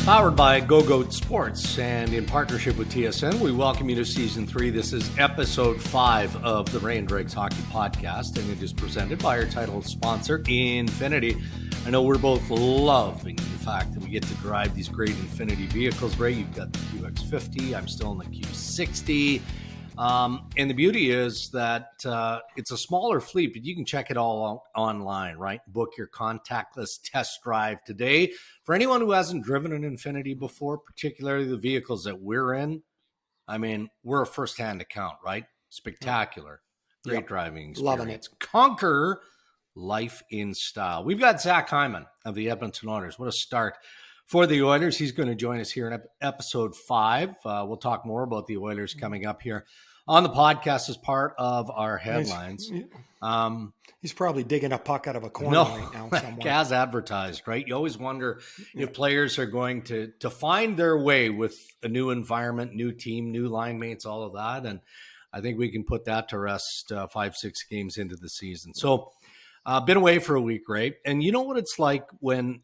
Powered by Go-Goat Sports and in partnership with TSN, we welcome you to Season 3. This is Episode 5 of the Ray and Dregs Hockey Podcast, and it is presented by our title sponsor, Infinity. I know we're both loving the fact that we get to drive these great Infinity vehicles. Ray, you've got the QX50. I'm still in the Q60. And the beauty is that it's a smaller fleet, but you can check it all online, right? Book your contactless test drive today. For anyone who hasn't driven an Infinity before, particularly the vehicles that we're in, I mean, we're a first-hand account, right? Spectacular. Great driving experience. Loving it. Conquer life in style. We've got Zach Hyman of the Edmonton Oilers. What a start for the Oilers. He's going to join us here in Episode 5. We'll talk more about the Oilers coming up here on the podcast as part of our headlines. He's probably digging a puck out of a corner right now somewhere. As advertised, right? You always wonder if players are going to find their way with a new environment, new team, new line mates, all of that. And I think we can put that to rest 5-6 games into the season. So been away for a week, right? And you know what it's like when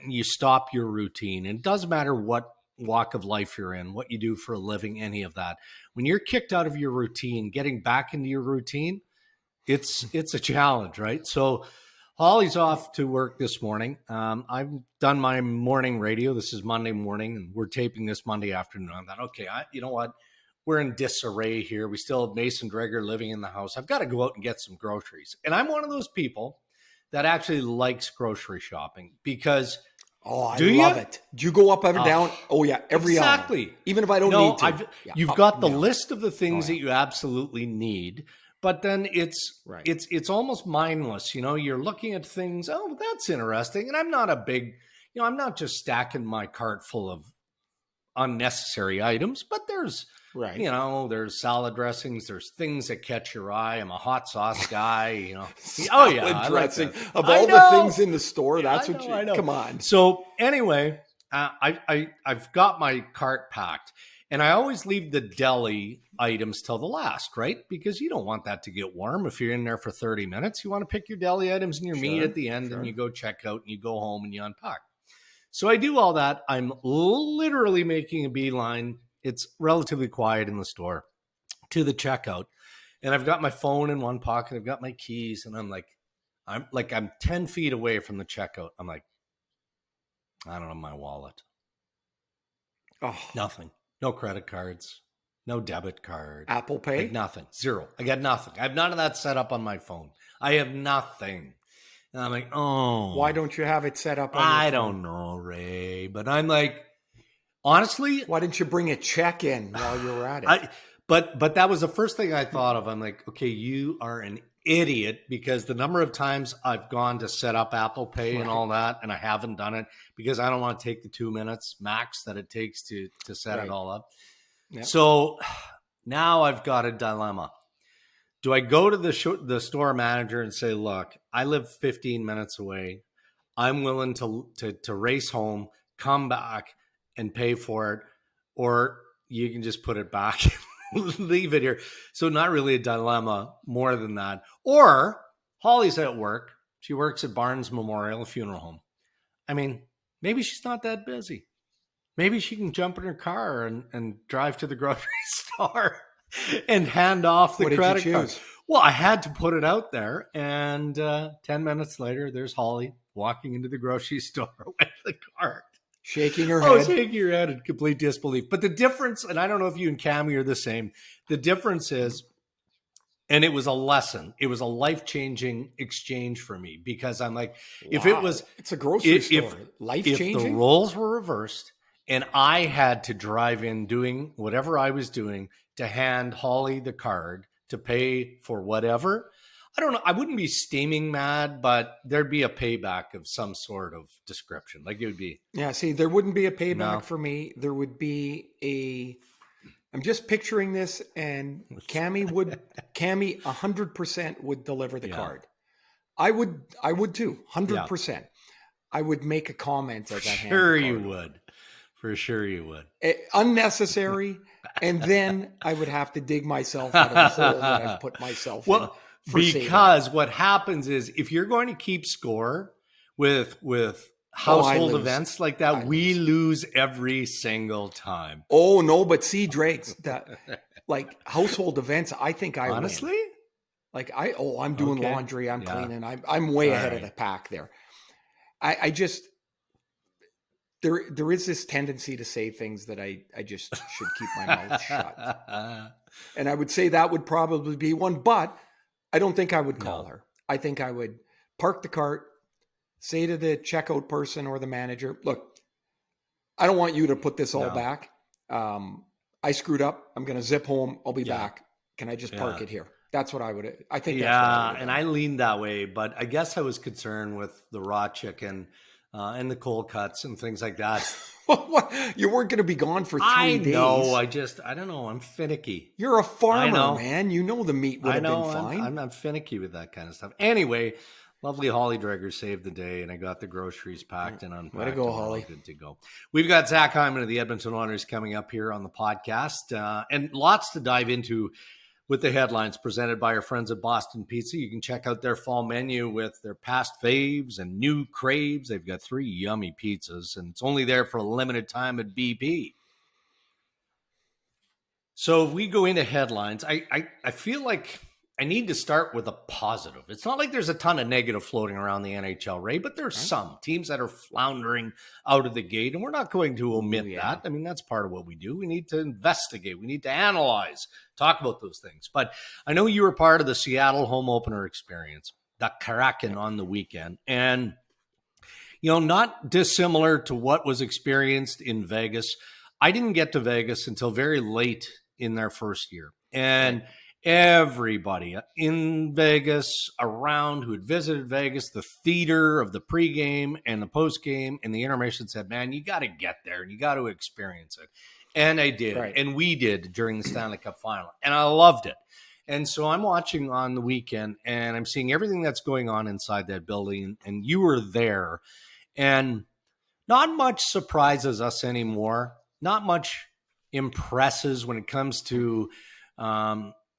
you stop your routine. And it doesn't matter what walk of life you're in, what you do for a living, any of that. When you're kicked out of your routine, getting back into your routine, it's a challenge, right? So Holly's off to work this morning. I've done my morning radio. This is Monday morning, and we're taping this Monday afternoon. I thought, okay, you know what? We're in disarray here. We still have Mason Dreger living in the house. I've got to go out and get some groceries. And I'm one of those people that actually likes grocery shopping because I love it. Do you go up and down? Oh, yeah, every exactly. hour. Even if I don't need to. You've got the list of the things that you absolutely need, but then it's almost mindless. You know, you're looking at things, oh, that's interesting. And I'm not I'm not just stacking my cart full of unnecessary items, but there's there's salad dressings, there's things that catch your eye. I'm a hot sauce guy, Salad dressing. Of all the things in the store, that's what you come on. So anyway, I've got my cart packed, and I always leave the deli items till the last, right? Because you don't want that to get warm if you're in there for 30 minutes. You want to pick your deli items and your meat at the end, and you go check out and you go home and you unpack. So I do all that. I'm literally making a beeline. It's relatively quiet in the store to the checkout. And I've got my phone in one pocket. I've got my keys. And I'm 10 feet away from the checkout. I'm like, I don't have my wallet. Oh, nothing. No credit cards. No debit card. Apple Pay? Nothing. Zero. I got nothing. I have none of that set up on my phone. I have nothing. And I'm like, oh. Why don't you have it set up on I your phone? don't know, Ray. But I'm like, honestly. Why didn't you bring a check in while you were at it? But that was the first thing I thought of. I'm like, okay, you are an idiot because the number of times I've gone to set up Apple Pay and all that, and I haven't done it because I don't want to take the 2 minutes max that it takes to set it all up. Yep. So now I've got a dilemma. Do I go to the store manager and say, look, I live 15 minutes away. I'm willing to race home, come back, and pay for it, or you can just put it back and leave it here. So not really a dilemma more than that. Or Holly's at work. She works at Barnes Memorial Funeral Home. I mean, maybe she's not that busy. Maybe she can jump in her car and drive to the grocery store and hand off the credit card. Well, I had to put it out there. And 10 minutes later, there's Holly walking into the grocery store with the cart. Shaking her head. Shaking your head in complete disbelief. But the difference, and I don't know if you and Cammy are the same, the difference is, and it was a lesson. It was a life-changing exchange for me because I'm like, if it was... It's a grocery store. Life-changing? If the roles were reversed and I had to drive in doing whatever I was doing to hand Holly the card to pay for whatever... I don't know. I wouldn't be steaming mad, but there'd be a payback of some sort of description. Like it would be. Yeah. See, there wouldn't be a payback for me. There would be I'm just picturing this, and Cammy 100% would deliver the card. I would too. 100%. Yeah. I would make a comment as I hand the card. For sure you would. Unnecessary. And then I would have to dig myself out of the hole that I've put myself in. Because what happens is if you're going to keep score with household events like that, we lose every single time. Oh no, but see, Dregs, that like household events, I think I honestly win. Like I'm doing laundry, I'm cleaning, I'm way ahead of the pack there. I just there is this tendency to say things that I just should keep my mouth shut. And I would say that would probably be one, but I don't think I would call her. I think I would park the cart, say to the checkout person or the manager, look, I don't want you to put this all back. I screwed up. I'm going to zip home. I'll be back. Can I just park it here? That's what I would. I think. That's what I would have done. I leaned that way, but I guess I was concerned with the raw chicken and the cold cuts and things like that. What? You weren't going to be gone for 3 days. No, I don't know. I'm finicky. You're a farmer, man. You know the meat would have been fine. I'm finicky with that kind of stuff. Anyway, lovely Holly Dreger saved the day, and I got the groceries packed and unpacked. Way to go, Holly. Good to go. We've got Zach Hyman of the Edmonton Oilers coming up here on the podcast, and lots to dive into with the headlines presented by our friends at Boston Pizza. You can check out their fall menu with their past faves and new craves. They've got 3 yummy pizzas, and it's only there for a limited time at BP. So if we go into headlines, I feel like I need to start with a positive. It's not like there's a ton of negative floating around the NHL, Ray, but there's some teams that are floundering out of the gate, and we're not going to omit that. I mean, that's part of what we do. We need to investigate. We need to analyze, talk about those things. But I know you were part of the Seattle home opener experience, the Kraken on the weekend, and, not dissimilar to what was experienced in Vegas. I didn't get to Vegas until very late in their first year, and everybody in Vegas, around, who had visited Vegas, the theater of the pregame and the postgame and the intermission said, man, you got to get there and you got to experience it. And I did. Right. And we did during the Stanley Cup final. And I loved it. And so I'm watching on the weekend and I'm seeing everything that's going on inside that building. And you were there. And not much surprises us anymore. Not much impresses when it comes to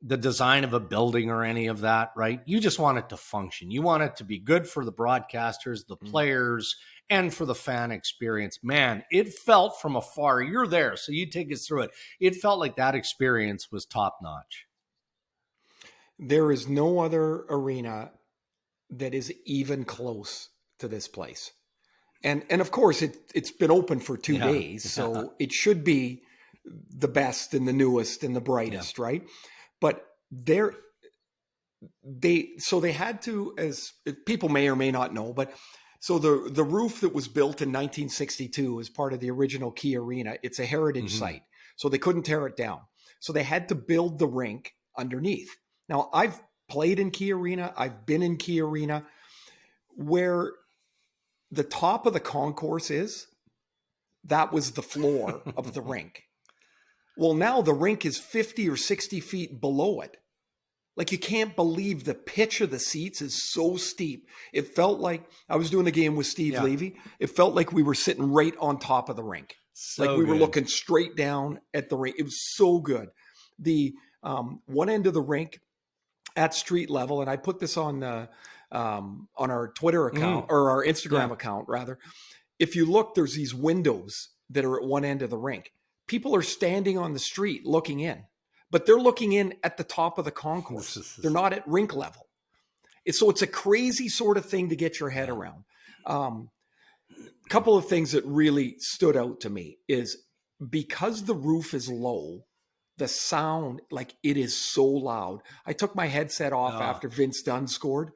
the design of a building or any of that, right? You just want it to function. You want it to be good for the broadcasters, the players, and for the fan experience. Man, it felt from afar, you're there, so you take us through it. It felt like that experience was top notch. There is no other arena that is even close to this place. And of course, it's been open for 2 days, so it should be the best and the newest and the brightest, right? But they had to, as people may or may not know, but so the roof that was built in 1962 as part of the original Key Arena, it's a heritage site. So they couldn't tear it down. So they had to build the rink underneath. Now, I've played in Key Arena. I've been in Key Arena. Where the top of the concourse is, that was the floor of the rink. Well, now the rink is 50 or 60 feet below it. Like, you can't believe the pitch of the seats is so steep. It felt like I was doing a game with Steve Levy. It felt like we were sitting right on top of the rink. So like we were looking straight down at the rink. It was so good. The one end of the rink at street level, and I put this on our Twitter account or our Instagram account rather. If you look, there's these windows that are at one end of the rink. People are standing on the street looking in, but they're looking in at the top of the concourse. They're not at rink level. So it's a crazy sort of thing to get your head around. A couple of things that really stood out to me is because the roof is low, the sound, like, it is so loud. I took my headset off after Vince Dunn scored,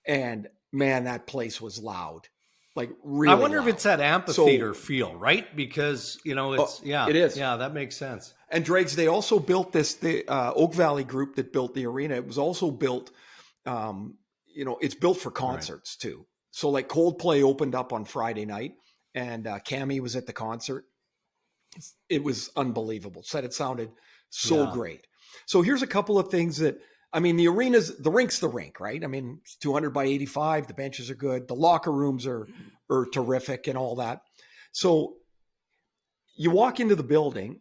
and man, that place was loud. Like, really I wonder loud. if it's that amphitheater feel, right? Because, it's, it is. Yeah, that makes sense. And Dregs, they also built the Oak Valley group that built the arena. It was also built, it's built for concerts too. So like Coldplay opened up on Friday night and Cammy was at the concert. It was unbelievable. Said it sounded so great. So here's a couple of things that, I mean, the rink's the rink, right? I mean, it's 200 by 85. The benches are good. The locker rooms are terrific and all that. So you walk into the building.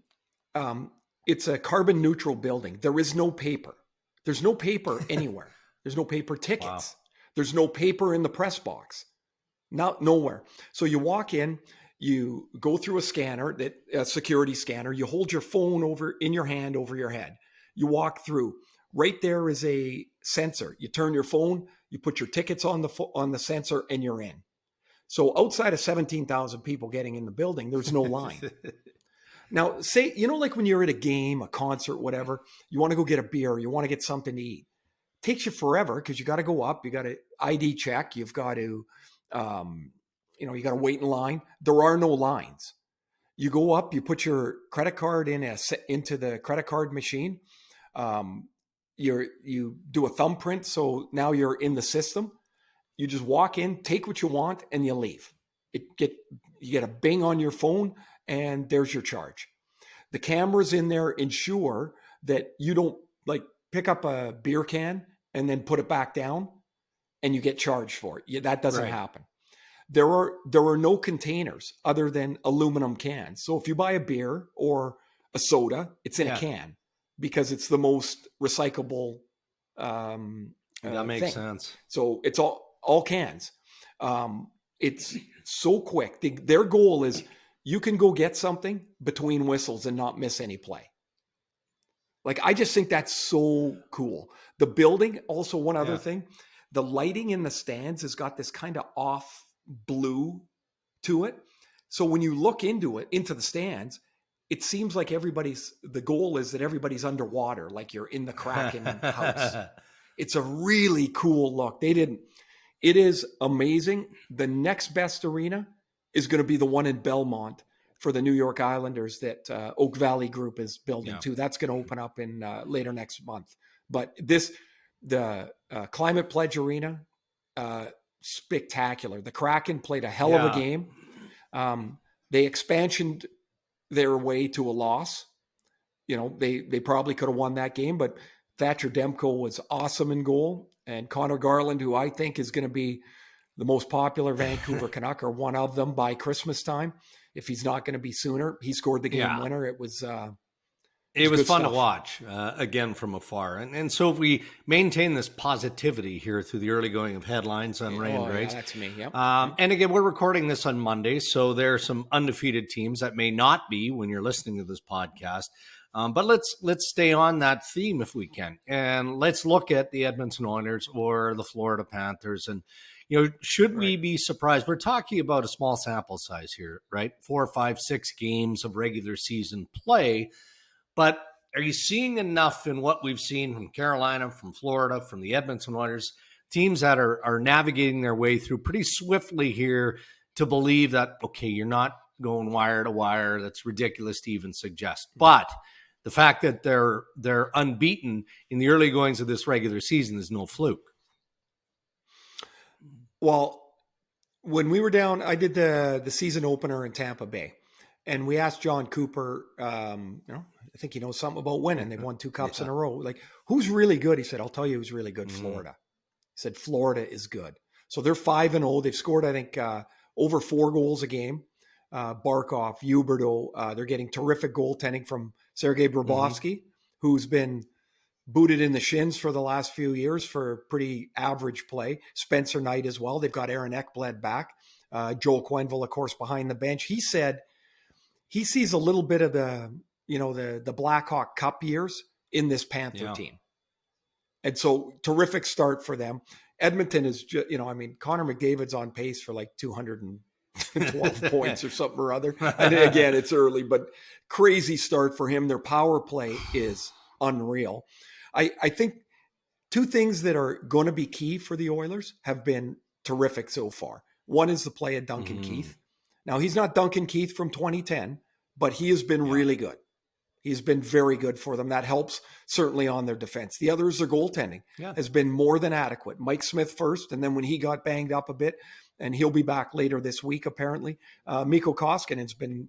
It's a carbon neutral building. There is no paper. There's no paper anywhere. There's no paper tickets. Wow. There's no paper in the press box. Nowhere. So you walk in, you go through a security scanner. You hold your phone in your hand over your head. You walk through. Right there is a sensor. You turn your phone, you put your tickets on the sensor, and you're in. So outside of 17,000 people getting in the building, there's no line. Now, say, like when you're at a game, a concert, whatever, you want to go get a beer, you want to get something to eat. It takes you forever because you got to go up, you got to ID check, you've got to, you got to wait in line. There are no lines. You go up, you put your credit card into the credit card machine. You do a thumbprint, so now you're in the system. You just walk in, take what you want, and you leave. You get a bing on your phone, and there's your charge. The cameras in there ensure that you don't pick up a beer can and then put it back down, and you get charged for it. That doesn't happen. There are no containers other than aluminum cans. So if you buy a beer or a soda, it's in a can because it's the most recyclable. That makes sense. So it's all cans. It's so quick. Their goal is you can go get something between whistles and not miss any play. I just think that's so cool. The building, also one other thing, the lighting in the stands has got this kind of off blue to it. So when you look into the stands, it seems like the goal is that everybody's underwater, like you're in the Kraken house. It's a really cool look. It is amazing. The next best arena is going to be the one in Belmont for the New York Islanders that Oak Valley Group is building too. That's going to open up in later next month. But the Climate Pledge Arena, spectacular. The Kraken played a hell of a game. They expansioned their way to a loss. They probably could have won that game, but Thatcher Demko was awesome in goal. And Connor Garland, who I think is going to be the most popular Vancouver Canuck, or one of them by Christmas time, if he's not going to be sooner. He scored the game winner. It was fun to watch, again, from afar. And so if we maintain this positivity here through the early going of headlines on Ray and Dregs. That's me, yep. And again, we're recording this on Monday, so there are some undefeated teams that may not be when you're listening to this podcast. But let's stay on that theme if we can. And let's look at the Edmonton Oilers or the Florida Panthers. And, should we be surprised? We're talking about a small sample size here, right? 4, 5, 6 games of regular season play. But are you seeing enough in what we've seen from Carolina, from Florida, from the Edmonton Oilers, teams that are navigating their way through pretty swiftly here to believe that, okay, you're not going wire to wire. That's ridiculous to even suggest. But the fact that they're unbeaten in the early goings of this regular season is no fluke. Well, when we were down, I did the season opener in Tampa Bay, and we asked John Cooper, I think he knows something about winning. They've won 2 cups in a row. Who's really good? He said, I'll tell you who's really good, Florida. He said, Florida is good. So they're 5-0. They've scored, I think, over 4 goals a game. Barkov, Huberdeau, they're getting terrific goaltending from Sergei Bobrovsky, who's been booted in the shins for the last few years for pretty average play. Spencer Knight as well. They've got Aaron Ekblad back. Joel Quenneville, of course, behind the bench. He said he sees a little bit of the Blackhawk Cup years in this Panther team. And so terrific start for them. Edmonton is just, Connor McDavid's on pace for 212 points or something or other. And again, it's early, but crazy start for him. Their power play is unreal. I think 2 things that are going to be key for the Oilers have been terrific so far. One is the play of Duncan Keith. Now, he's not Duncan Keith from 2010, but he has been really good. He's been very good for them. That helps certainly on their defense. The other is their goaltending has been more than adequate. Mike Smith first, and then when he got banged up a bit, and he'll be back later this week, apparently, Mikko Koskinen's been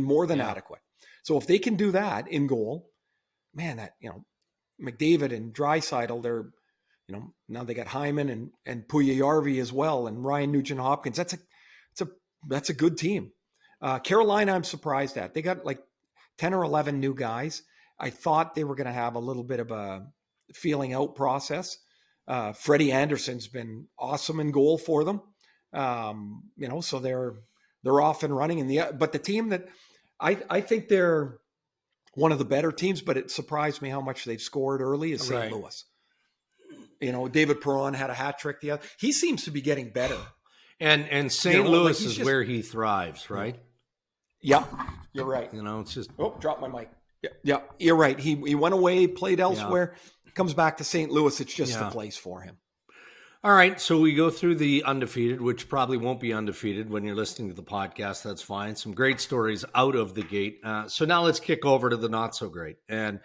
more than adequate. So if they can do that in goal, man, that, McDavid and Draisaitl, they're, now they got Hyman and Puljujarvi as well, and Ryan Nugent-Hopkins. That's a good team. Carolina, I'm surprised at. They got 10 or 11 new guys. I thought they were going to have a little bit of a feeling out process. Freddie Anderson's been awesome in goal for them. So they're off and running. But the team that I think they're one of the better teams, but it surprised me how much they've scored early is St. Louis. David Perron had a hat trick the other. He seems to be getting better. And St. Louis is where he thrives, right? Yeah, you're right. It's just drop my mic. Yeah, you're right. He went away, played elsewhere, comes back to St. Louis. It's just the place for him. All right, so we go through the undefeated, which probably won't be undefeated when you're listening to the podcast. That's fine. Some great stories out of the gate. So now let's kick over to the not so great. And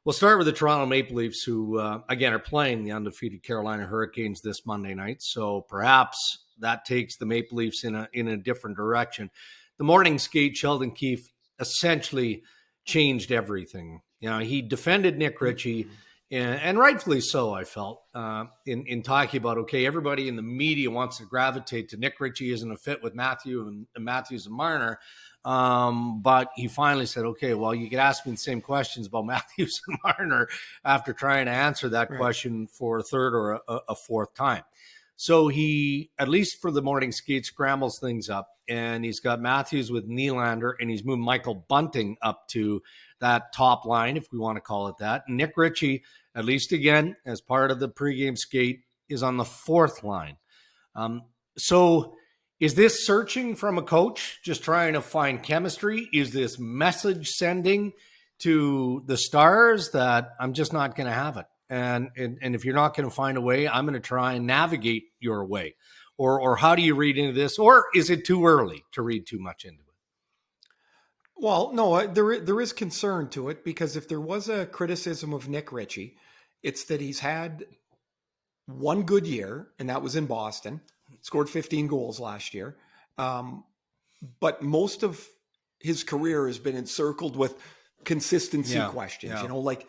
we'll start with the Toronto Maple Leafs, who, again, are playing the undefeated Carolina Hurricanes this Monday night. So perhaps that takes the Maple Leafs in a different direction. The morning skate, Sheldon Keefe, essentially changed everything. He defended Nick Ritchie. And rightfully so, I felt, in talking about, okay, everybody in the media wants to gravitate to Nick Ritchie isn't a fit with Matthews and Marner. But he finally said, okay, well, you could ask me the same questions about Matthews and Marner after trying to answer that question for a third or a fourth time. So he, at least for the morning skate, scrambles things up. And he's got Matthews with Nylander, and he's moved Michael Bunting up to that top line, if we want to call it that. And Nick Ritchie, at least again, as part of the pregame skate, is on the fourth line. So is this searching from a coach, just trying to find chemistry? Is this message sending to the stars that I'm just not going to have it? And if you're not going to find a way, I'm going to try and navigate your way. Or how do you read into this? Or is it too early to read too much into it? Well, no, there is concern to it, because if there was a criticism of Nick Ritchie, it's that he's had one good year, and that was in Boston. Scored 15 goals last year. But most of his career has been encircled with consistency questions. Yeah. Like,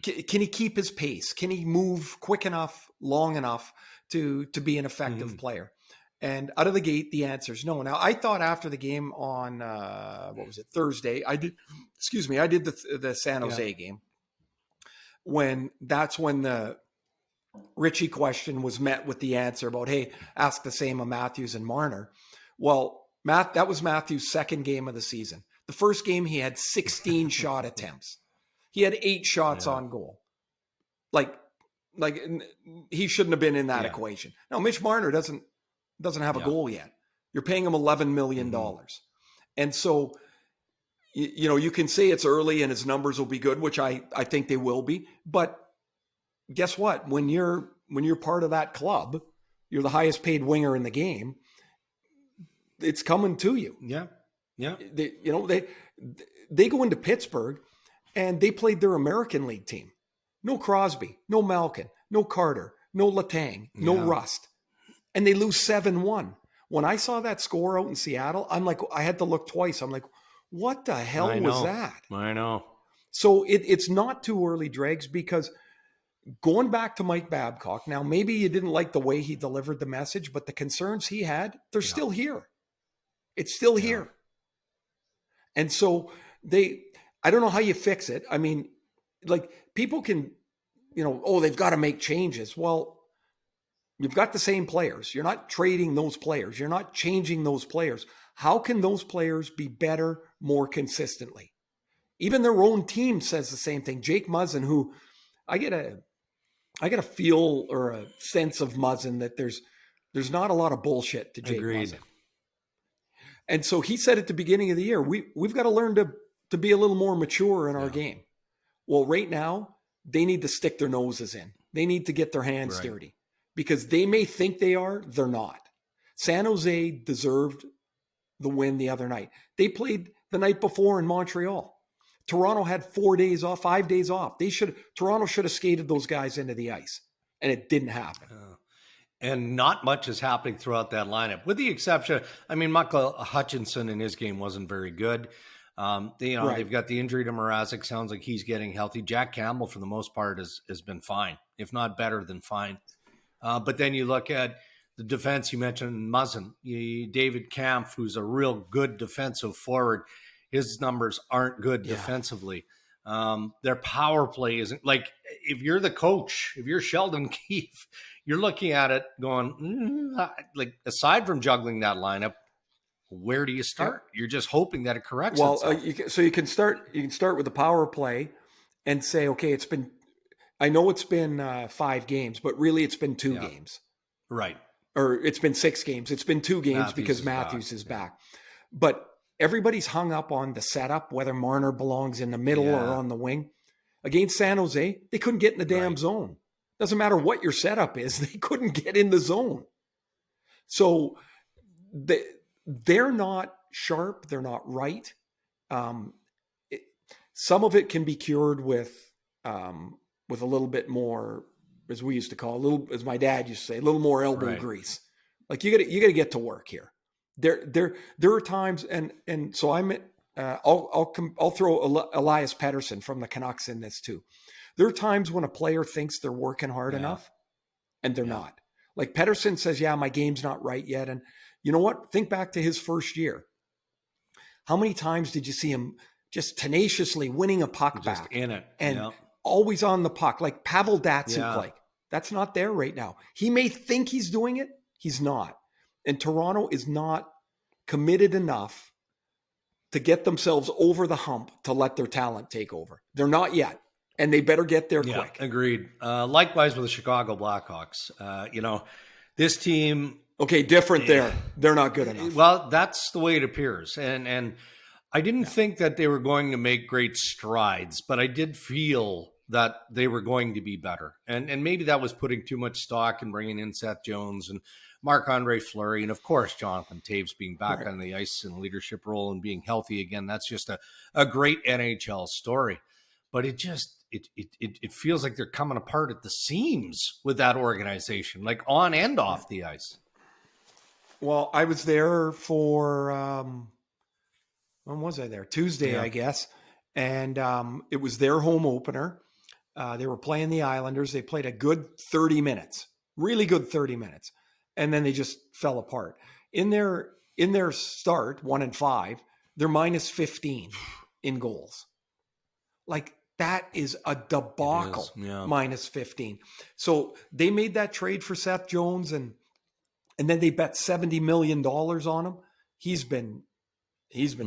can he keep his pace? Can he move quick enough, long enough to be an effective player? And out of the gate, the answer is no. Now, I thought after the game on, Thursday, I did the San Jose game, that's when the Ritchie question was met with the answer about, hey, ask the same of Matthews and Marner. Well, that was Matthews' second game of the season. The first game, he had 16 shot attempts. He had 8 shots on goal. Like he shouldn't have been in that equation. Now, Mitch Marner doesn't have a goal yet. You're paying him $11 million. And so, you can say it's early and his numbers will be good, which I think they will be. But guess what? When you're part of that club, you're the highest paid winger in the game. It's coming to you. Yeah. Yeah. They go into Pittsburgh and they played their American League team. No Crosby, no Malkin, no Carter, no Letang, no Rust. And they lose 7-1. When I saw that score out in Seattle, I'm like, I had to look twice. I'm like, what the hell was that? I know. So it's not too early, Dregs, because going back to Mike Babcock, now maybe you didn't like the way he delivered the message, but the concerns he had, they're still here. It's still here. And so I don't know how you fix it. I mean, like, people can, they've got to make changes. Well, you've got the same players. You're not trading those players. You're not changing those players. How can those players be better more consistently? Even their own team says the same thing. Jake Muzzin, who I get a feel or a sense of Muzzin that there's not a lot of bullshit to Jake Muzzin. And so he said at the beginning of the year, we've got to learn to be a little more mature in our game. Well, right now, they need to stick their noses in. They need to get their hands dirty, because they may think they are, they're not. San Jose deserved the win the other night. They played the night before in Montreal. Toronto had 4 days off, 5 days off. Toronto should have skated those guys into the ice, and it didn't happen. And not much is happening throughout that lineup, with the exception, Michael Hutchinson in his game wasn't very good. They've got the injury to Mrazek. Sounds like he's getting healthy. Jack Campbell, for the most part, has been fine, if not better than fine. But then you look at the defense. You mentioned Muzzin. David Kampf, who's a real good defensive forward. His numbers aren't good defensively. Their power play isn't like, if you're the coach, if you're Sheldon Keefe, you're looking at it going, like, aside from juggling that lineup, where do you start? You're just hoping that it corrects itself. You can start with the power play and say, okay, I know it's been 5 games, but really it's been 2 games. Right. Or it's been 6 games. It's been 2 games because Matthews is back. But everybody's hung up on the setup, whether Marner belongs in the middle or on the wing. Against San Jose, they couldn't get in the damn zone. Doesn't matter what your setup is, they couldn't get in the zone. So they're not sharp. They're not right. Some of it can be cured with a little bit more, as we used to call, as my dad used to say, a little more elbow grease. Like you got to get to work here. There are times, and so I'll throw Elias Pettersson from the Canucks in this too. There are times when a player thinks they're working hard enough, and they're not. Like Pettersson says, "Yeah, my game's not right yet," and you know what? Think back to his first year. How many times did you see him just tenaciously winning a puck back, in it, and always on the puck, like Pavel Datsyuk? Like that's not there right now. He may think he's doing it, he's not. And Toronto is not committed enough to get themselves over the hump to let their talent take over. They're not yet, and they better get there quick. Agreed. Likewise with the Chicago Blackhawks. This team. Okay, different there. They're not good enough. Well, that's the way it appears. And I didn't think that they were going to make great strides, but I did feel that they were going to be better. And maybe that was putting too much stock in bringing in Seth Jones and Marc-Andre Fleury, and of course, Jonathan Toews being back on the ice in a leadership role and being healthy again. That's just a great NHL story. But it feels like they're coming apart at the seams with that organization, like on and off the ice. Well, I was there for, when was I there? Tuesday, I guess. And it was their home opener. They were playing the Islanders. They played a good 30 minutes, really good 30 minutes. And then they just fell apart. In their start, 1-5, they're minus 15 in goals. Like that is a debacle, minus 15. So they made that trade for Seth Jones and then they bet $70 million on him. He's been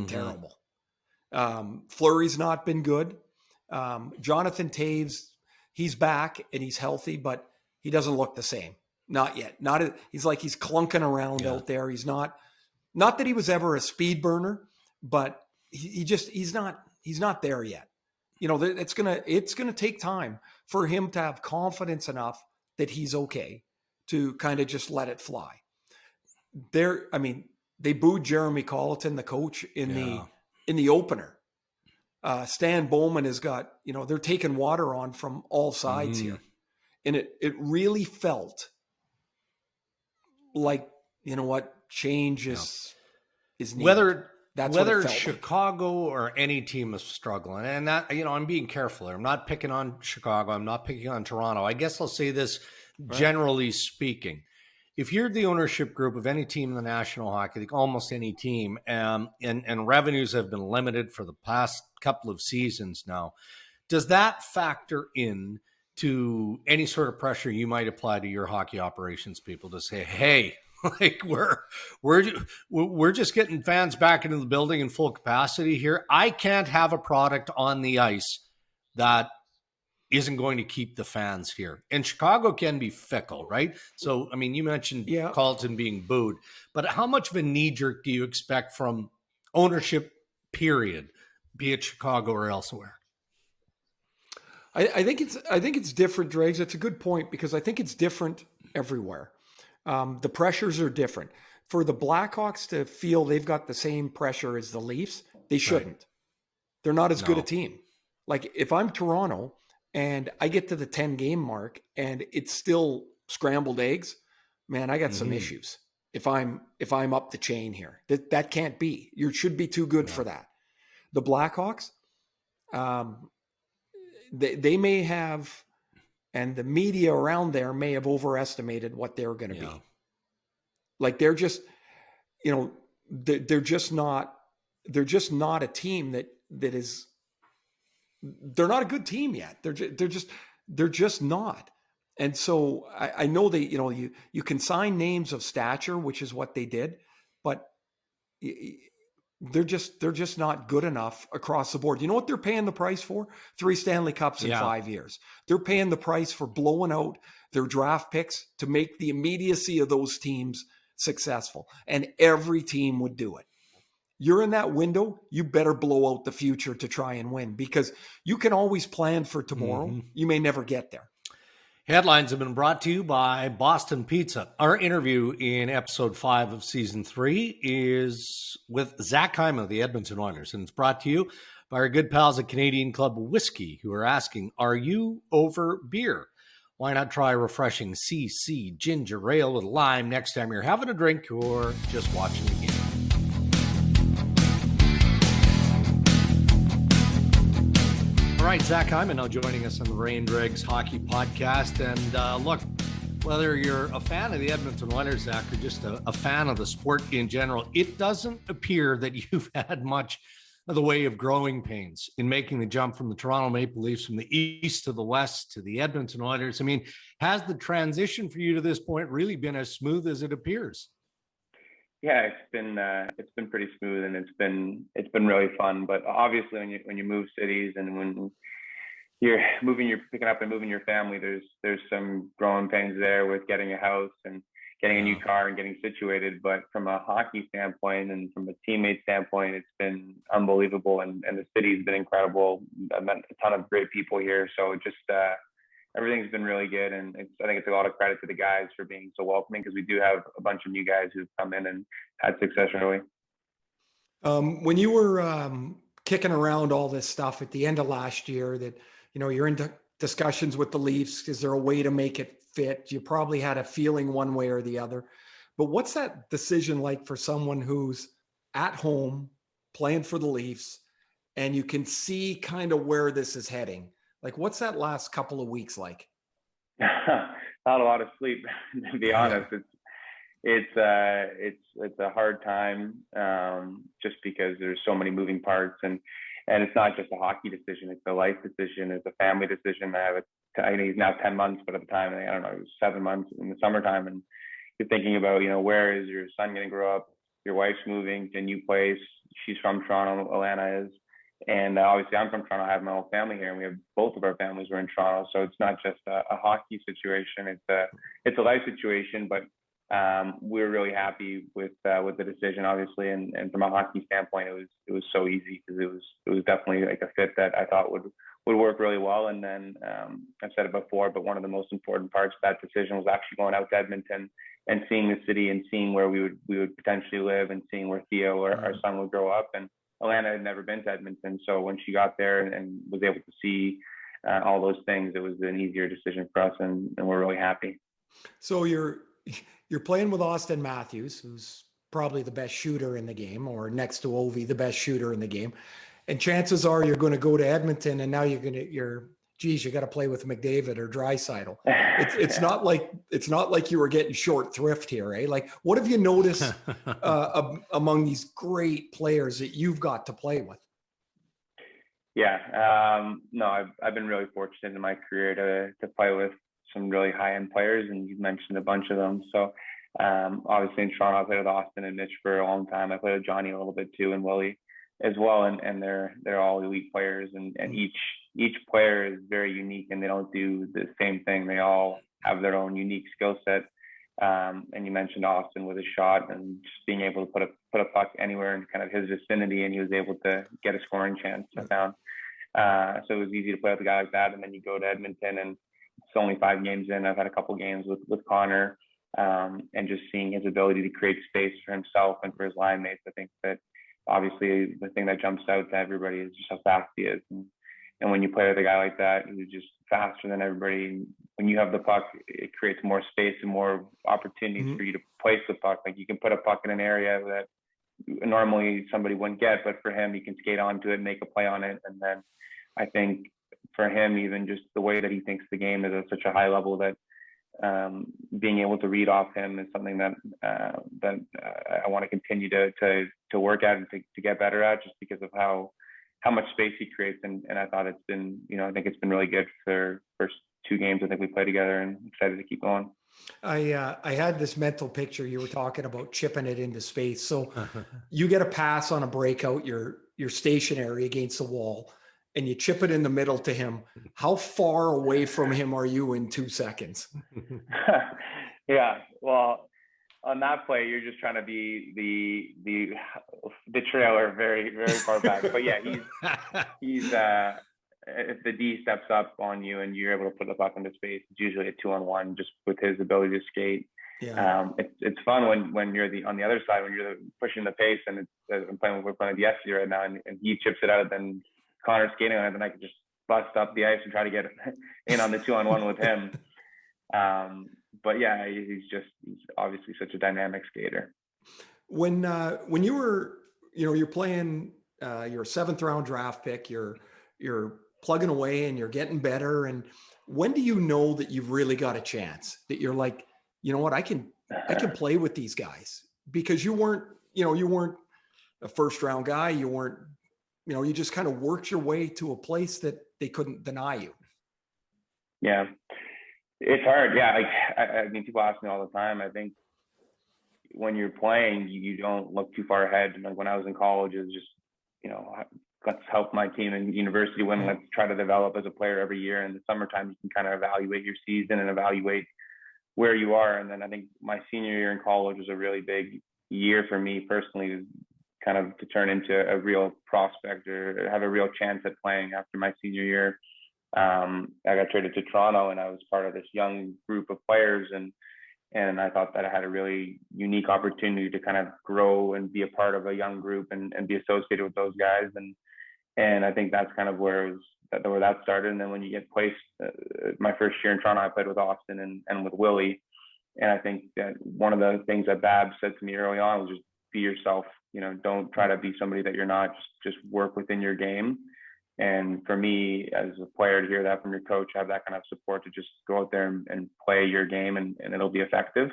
terrible. Fleury's not been good. Jonathan Toews, he's back and he's healthy, but he doesn't look the same. Not yet. He's like he's clunking around out there. He's not that he was ever a speed burner, but he's not there yet. You know, it's gonna take time for him to have confidence enough that he's okay to kind of just let it fly. They booed Jeremy Colleton, the coach, in the opener. Stan Bowman has got, they're taking water on from all sides here. And it really felt like, change is needed. Whether Chicago or any team is struggling, and that, I'm being careful here. I'm not picking on Chicago. I'm not picking on Toronto. I guess I'll say this generally speaking. If you're the ownership group of any team in the National Hockey League, almost any team, and revenues have been limited for the past couple of seasons now, does that factor in to any sort of pressure you might apply to your hockey operations people to say, hey, like we're just getting fans back into the building in full capacity here. I can't have a product on the ice that isn't going to keep the fans here. And Chicago can be fickle, right? So, you mentioned Colleton being booed, but how much of a knee-jerk do you expect from ownership, period, be it Chicago or elsewhere? I think it's different, Dregs. That's a good point because I think it's different everywhere. The pressures are different. For the Blackhawks to feel they've got the same pressure as the Leafs, they shouldn't. Right. They're not as good a team. Like if I'm Toronto and I get to the 10-game mark and it's still scrambled eggs, man, I got some issues. If I'm up the chain here, that can't be. You should be too good for that. The Blackhawks, they may have, and the media around there may have overestimated what they're going to be. Like they're just, they're just not a team that is they're not a good team yet. They're just not. And so I know they, you can sign names of stature, which is what they did, but they're just not good enough across the board. You know what they're paying the price for? 3 Stanley Cups in 5 years. They're paying the price for blowing out their draft picks to make the immediacy of those teams successful. And every team would do it. You're in that window, you better blow out the future to try and win, because you can always plan for tomorrow. Mm-hmm. You may never get there. Headlines have been brought to you by Boston Pizza. Our interview in episode 5 of season 3 is with Zach Hyman of the Edmonton Oilers, and it's brought to you by our good pals at Canadian Club Whiskey, who are asking, are you over beer? Why not try a refreshing CC ginger ale with lime next time you're having a drink or just watching the game? All right, Zach Hyman now joining us on the Ray and Dregs Hockey Podcast. And look, whether you're a fan of the Edmonton Oilers, Zach, or just a fan of the sport in general, it doesn't appear that you've had much of the way of growing pains in making the jump from the Toronto Maple Leafs from the east to the west to the Edmonton Oilers. I mean, has the transition for you to this point really been as smooth as it appears? Yeah, it's been pretty smooth, and it's been really fun. But obviously, when you move cities and when you're picking up and moving your family, there's some growing pains there with getting a house and getting a new car and getting situated. But from a hockey standpoint and from a teammate standpoint, it's been unbelievable, and the city's been incredible. I've met a ton of great people here, so just everything's been really good, and I think it's a lot of credit to the guys for being so welcoming, because we do have a bunch of new guys who've come in and had success early. When you were kicking around all this stuff at the end of last year, that you're into discussions with the Leafs, is there a way to make it fit? You probably had a feeling one way or the other. But what's that decision like for someone who's at home playing for the Leafs, and you can see kind of where this is heading? Like, what's that last couple of weeks like? Not a lot of sleep, to be honest. It's a hard time, just because there's so many moving parts, and it's not just a hockey decision; it's a life decision, it's a family decision. I know he's now 10 months, but at the time, I don't know, it was 7 months in the summertime, and you're thinking about, where is your son going to grow up? Your wife's moving to a new place. She's from Toronto, Alana is. And obviously, I'm from Toronto. I have my whole family here, and we have both of our families were in Toronto. So it's not just a hockey situation; it's a life situation. But we're really happy with the decision, obviously. And from a hockey standpoint, it was so easy, because it was definitely like a fit that I thought would work really well. And then I've said it before, but one of the most important parts of that decision was actually going out to Edmonton and seeing the city and seeing where we would potentially live, and seeing where Theo or our son would grow up. And Alana had never been to Edmonton, so when she got there and was able to see all those things, it was an easier decision for us, and we're really happy. So you're playing with Austin Matthews, who's probably the best shooter in the game, or next to Ovi, the best shooter in the game, and chances are you're going to go to Edmonton, and now you got to play with McDavid or Draisaitl. It's not like you were getting short thrift here, eh? Like, what have you noticed among these great players that you've got to play with? Yeah, no, I've been really fortunate in my career to play with some really high-end players, and you've mentioned a bunch of them. So obviously in Toronto, I played with Austin and Mitch for a long time. I played with Johnny a little bit too, and Willie as well, and they're all elite players, and each player is very unique, and they don't do the same thing. They all have their own unique skill set. And you mentioned Austin with his shot and just being able to put a puck anywhere in kind of his vicinity, and he was able to get a scoring chance, I found. So it was easy to play with a guy like that. And then you go to Edmonton, and it's only 5 games in. I've had a couple games with Connor, and just seeing his ability to create space for himself and for his line mates. I think that obviously the thing that jumps out to everybody is just how fast he is. And when you play with a guy like that, who's just faster than everybody, when you have the puck, it creates more space and more opportunities for you to place the puck. Like, you can put a puck in an area that normally somebody wouldn't get, but for him, he can skate onto it, make a play on it. And then I think for him, even just the way that he thinks the game is at such a high level, that being able to read off him is something that I want to continue to work at and to get better at, just because of how how much space he creates. And I thought it's been, I think it's been really good for first 2 games I think we played together, and excited to keep going. I had this mental picture. You were talking about chipping it into space. So you get a pass on a breakout, you're stationary against the wall, and you chip it in the middle to him. How far away from him are you in 2 seconds? Yeah, well, on that play, you're just trying to be the trailer very, very far back. But yeah, he's if the D steps up on you and you're able to put the puck into space, it's usually a 2-on-1 just with his ability to skate. Yeah. It's fun when you're on the other side, when you're pushing the pace, and we're playing with the SC right now, and he chips it out, then Connor's skating on it, then I can just bust up the ice and try to get in on the 2-on-1 with him. But yeah, he's obviously such a dynamic skater. When you were, you're playing, you're a 7th round draft pick, you're plugging away and you're getting better. And when do you know that you've really got a chance, that you're like, you know what, I can play with these guys? Because you weren't a 1st round guy. You weren't, you just kind of worked your way to a place that they couldn't deny you. Yeah. It's hard. Yeah. I mean, people ask me all the time. I think when you're playing, you don't look too far ahead. Like when I was in college, it was just, let's help my team in university win. Let's try to develop as a player every year. In the summertime, you can kind of evaluate your season and evaluate where you are. And then I think my senior year in college was a really big year for me personally, kind of to turn into a real prospect or have a real chance at playing after my senior year. I got traded to Toronto, and I was part of this young group of players, and I thought that I had a really unique opportunity to kind of grow and be a part of a young group and be associated with those guys. And I think that's kind of where that started. And then when you get placed, my first year in Toronto, I played with Austin and with Willie. And I think that one of the things that Bab said to me early on was just be yourself. Don't try to be somebody that you're not. Just work within your game. And for me, as a player, to hear that from your coach, have that kind of support to just go out there and play your game, and it'll be effective.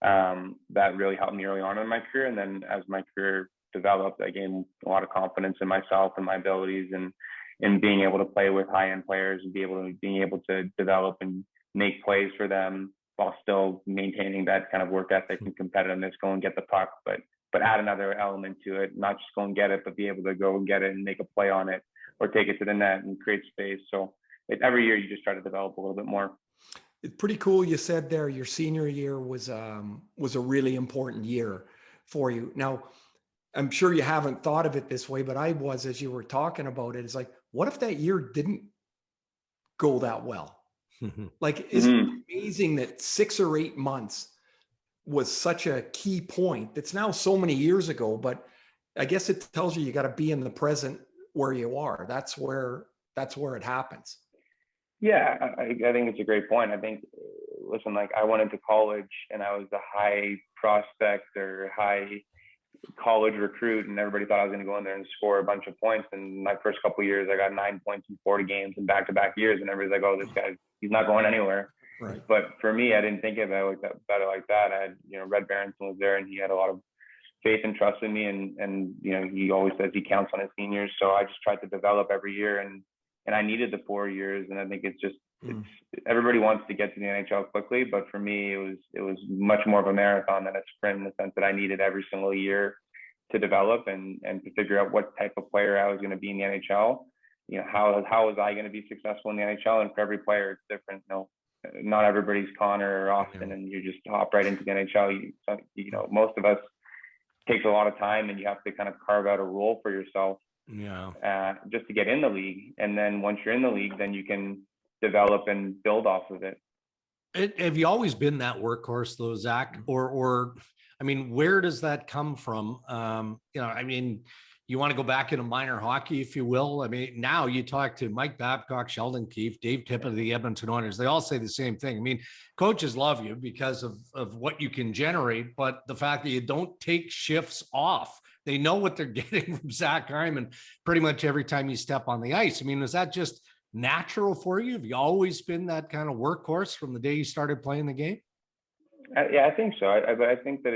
That really helped me early on in my career. And then as my career developed, I gained a lot of confidence in myself and my abilities, and in being able to play with high-end players and being able to develop and make plays for them while still maintaining that kind of work ethic and competitiveness, go and get the puck, but add another element to it, not just go and get it, but be able to go and get it and make a play on it, or take it to the net and create space. So every year you just try to develop a little bit more. It's pretty cool. You said there your senior year was a really important year for you. Now, I'm sure you haven't thought of it this way, but I was, as you were talking about it, it's like, what if that year didn't go that well? Like, isn't it amazing that 6 or 8 months was such a key point? It's now so many years ago, but I guess it tells you got to be in the present where you are. That's where it happens. Yeah, I think it's a great point. I think, listen, like I went into college and I was a high prospect or high college recruit, and everybody thought I was going to go in there and score a bunch of points. And my first couple of years, I got 9 points in 40 games in back-to-back years, and everybody's like, "Oh, this guy, he's not going anywhere." Right. But for me, I didn't think about it like that. I had, Red Berenson was there, and he had a lot of faith and trust in me, and he always says he counts on his seniors. So I just tried to develop every year, and I needed the 4 years. And I think it's everybody wants to get to the NHL quickly, but for me, it was much more of a marathon than a sprint, in the sense that I needed every single year to develop and to figure out what type of player I was going to be in the NHL. How was I going to be successful in the NHL? And for every player, it's different. Not everybody's Connor or Austin, and you just hop right into the NHL. Most of us takes a lot of time, and you have to kind of carve out a role for yourself. Just to get in the league. And then once you're in the league, then you can develop and build off of it. Have you always been that workhorse though, Zach? Or I mean, where does that come from? You want to go back into minor hockey, if you will. I mean, now you talk to Mike Babcock, Sheldon Keefe, Dave Tippett of the Edmonton Oilers. They all say the same thing. I mean, coaches love you because of what you can generate, but the fact that you don't take shifts off. They know what they're getting from Zach Hyman pretty much every time you step on the ice. I mean, is that just natural for you? Have you always been that kind of workhorse from the day you started playing the game? Yeah, I think so. I think that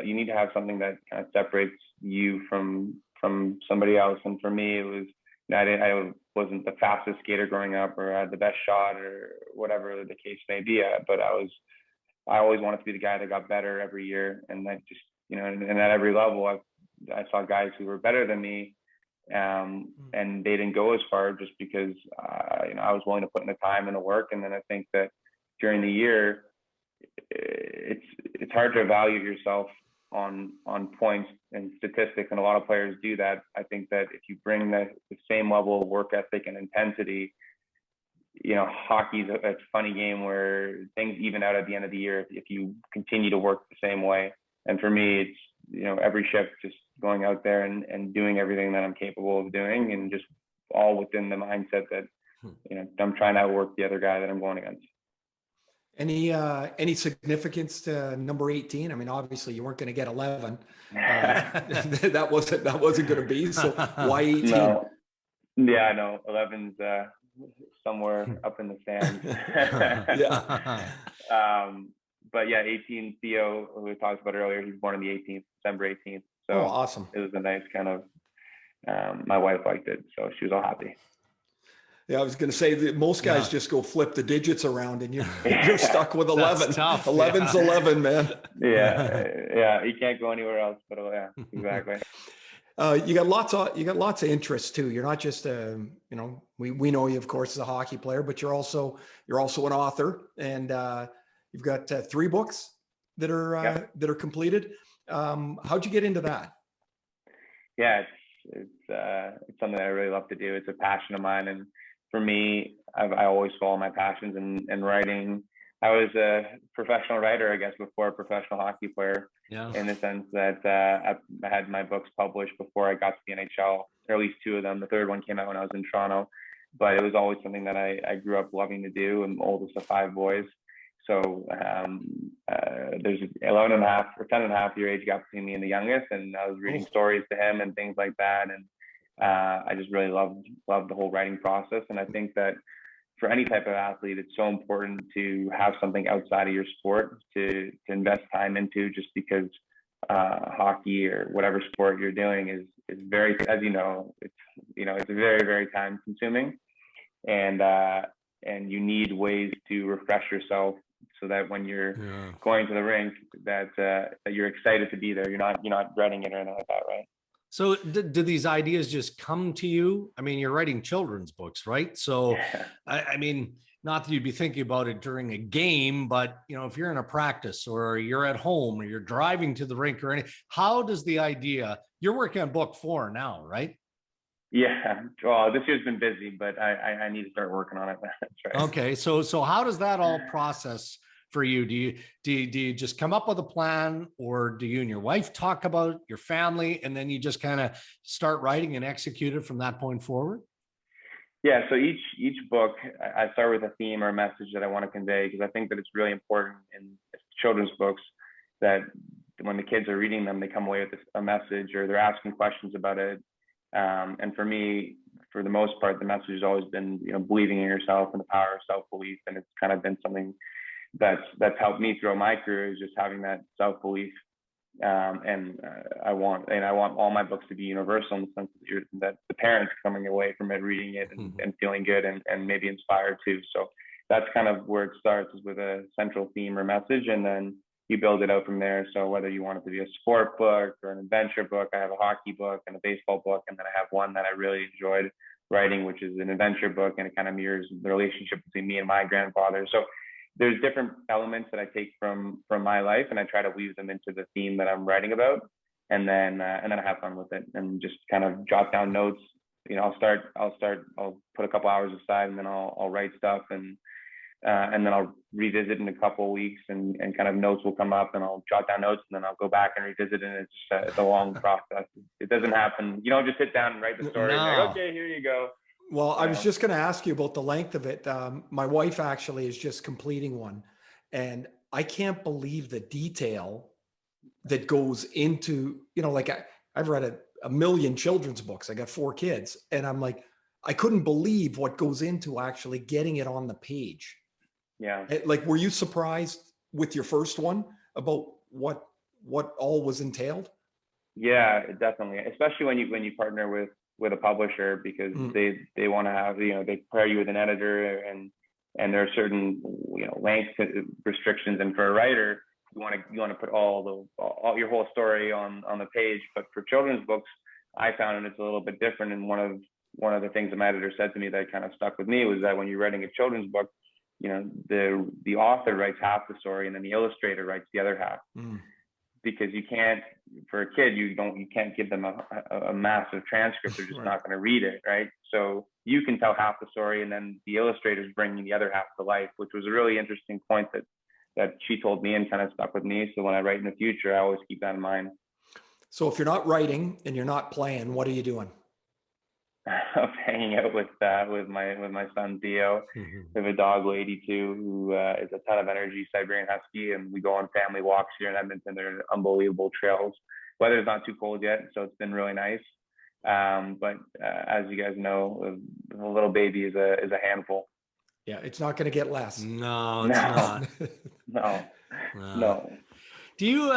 you need to have something that kind of separates you from somebody else. And for me, it was, I wasn't the fastest skater growing up, or had the best shot, or whatever the case may be. But I always wanted to be the guy that got better every year. And that just, and at every level, I saw guys who were better than me, and they didn't go as far just because, I was willing to put in the time and the work. And then I think that during the year, it's hard to evaluate yourself on points and statistics, and a lot of players do that. I think that if you bring the same level of work ethic and intensity, hockey's a funny game where things even out at the end of the year if you continue to work the same way. And for me, it's every shift just going out there and doing everything that I'm capable of doing, and just all within the mindset that I'm trying to outwork the other guy that I'm going against. Any significance to number 18? I mean, obviously you weren't going to get 11. That wasn't going to be. So why 18? No. Yeah, no. 11's somewhere up in the stands. Yeah. But yeah, 18, Theo, who we talked about earlier, he's born on the 18th, December 18th. So awesome. It was a nice kind of. My wife liked it, so she was all happy. Yeah, I was going to say that most guys just go flip the digits around, and you're stuck with 11. Tough. 11's 11, man. Yeah, you can't go anywhere else. But yeah, exactly. You got lots of interests too. You're not just we know you, of course, as a hockey player, but you're also an author, and you've got 3 books that are completed. How'd you get into that? Yeah, it's something that I really love to do. It's a passion of mine, and for me, I always follow my passions. And writing, I was a professional writer, I guess, before a professional hockey player. Yeah. In the sense that I had my books published before I got to the NHL, or at least 2 of them. The third one came out when I was in Toronto, but it was always something that I grew up loving to do. I'm the oldest of 5 boys. So there's 11 and a half or 10 and a half year age gap between me and the youngest. And I was reading stories to him and things like that. And I just really loved the whole writing process. And I think that for any type of athlete, it's so important to have something outside of your sport to invest time into, just because hockey or whatever sport you're doing is very, as it's very, very time consuming, and you need ways to refresh yourself so that when you're going to the rink, that you're excited to be there. You're not dreading it or anything like that, right? So do these ideas just come to you? I mean, you're writing children's books, right? So, I mean, not that you'd be thinking about it during a game, but, if you're in a practice or you're at home or you're driving to the rink or anything, how does the idea, you're working on book 4 now, right? Yeah. Well, this year's been busy, but I need to start working on it. That's right. Okay. So how does that all process for you? Do you just come up with a plan, or do you and your wife talk about your family, and then you just kind of start writing and execute it from that point forward? Yeah. So each book, I start with a theme or a message that I want to convey, because I think that it's really important in children's books that when the kids are reading them, they come away with a message, or they're asking questions about it. And for me, for the most part, the message has always been, believing in yourself and the power of self-belief. And it's kind of been something that's helped me throughout my career, is just having that self-belief. And I want all my books to be universal, in the sense that the parents coming away from it, reading it and feeling good and maybe inspired too. So that's kind of where it starts, is with a central theme or message, and then you build it out from there. So whether you want it to be a sport book or an adventure book, I have a hockey book and a baseball book, and then I have one that I really enjoyed writing, which is an adventure book, and it kind of mirrors the relationship between me and my grandfather. So there's different elements that I take from my life, and I try to weave them into the theme that I'm writing about, and then I have fun with it and just kind of jot down notes. I'll put a couple hours aside, and then I'll write stuff, and then I'll revisit in a couple of weeks, and kind of notes will come up, and I'll jot down notes, and then I'll go back and revisit, and it's a long process. It doesn't happen. You don't just sit down and write the story. No. And like, okay, here you go. Well, I was just going to ask you about the length of it. My wife actually is just completing one, and I can't believe the detail that goes into, I've read a million children's books. I got 4 kids, and I'm like, I couldn't believe what goes into actually getting it on the page. Yeah. Like, were you surprised with your first one about what all was entailed? Yeah, definitely. Especially when you partner with a publisher, because they want to have, they pair you with an editor, and there are certain, length restrictions. And for a writer, you want to put all your whole story on the page. But for children's books, I found it's a little bit different. And one of the things that my editor said to me that kind of stuck with me was that when you're writing a children's book, the author writes half the story, and then the illustrator writes the other half. Because you can't, for a kid, you can't give them a massive transcript. They're just not going to read it, right? So you can tell half the story, and then the illustrator's bringing the other half to life, which was a really interesting point that she told me and kind of stuck with me. So when I write in the future, I always keep that in mind. So if you're not writing and you're not playing, what are you doing? Of hanging out with my son Theo. We have a dog, Lady, too, who is a ton of energy, Siberian Husky, and we go on family walks here in Edmonton. They're unbelievable trails. Weather's not too cold yet, so it's been really nice. But as you guys know, a little baby is a handful. Yeah, it's not going to get less. No, it's not. No. Do you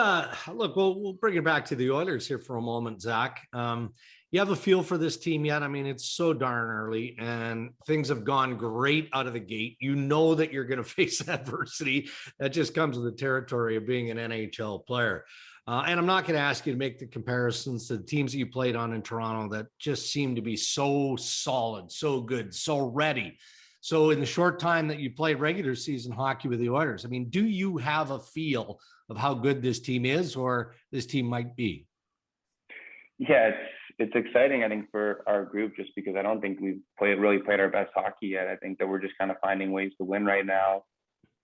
look? We'll bring it back to the Oilers here for a moment, Zach. You have a feel for this team yet? I mean, it's so darn early, and things have gone great out of the gate. You know that you're going to face adversity. That just comes with the territory of being an NHL player. And I'm not going to ask you to make the comparisons to the teams that you played on in Toronto that just seem to be so solid, so good, so ready. So in the short time that you played regular season hockey with the Oilers, I mean, do you have a feel of how good this team is, or this team might be? Yeah, it's exciting, I think, for our group, just because I don't think we've really played our best hockey yet. I think that we're just kind of finding ways to win right now.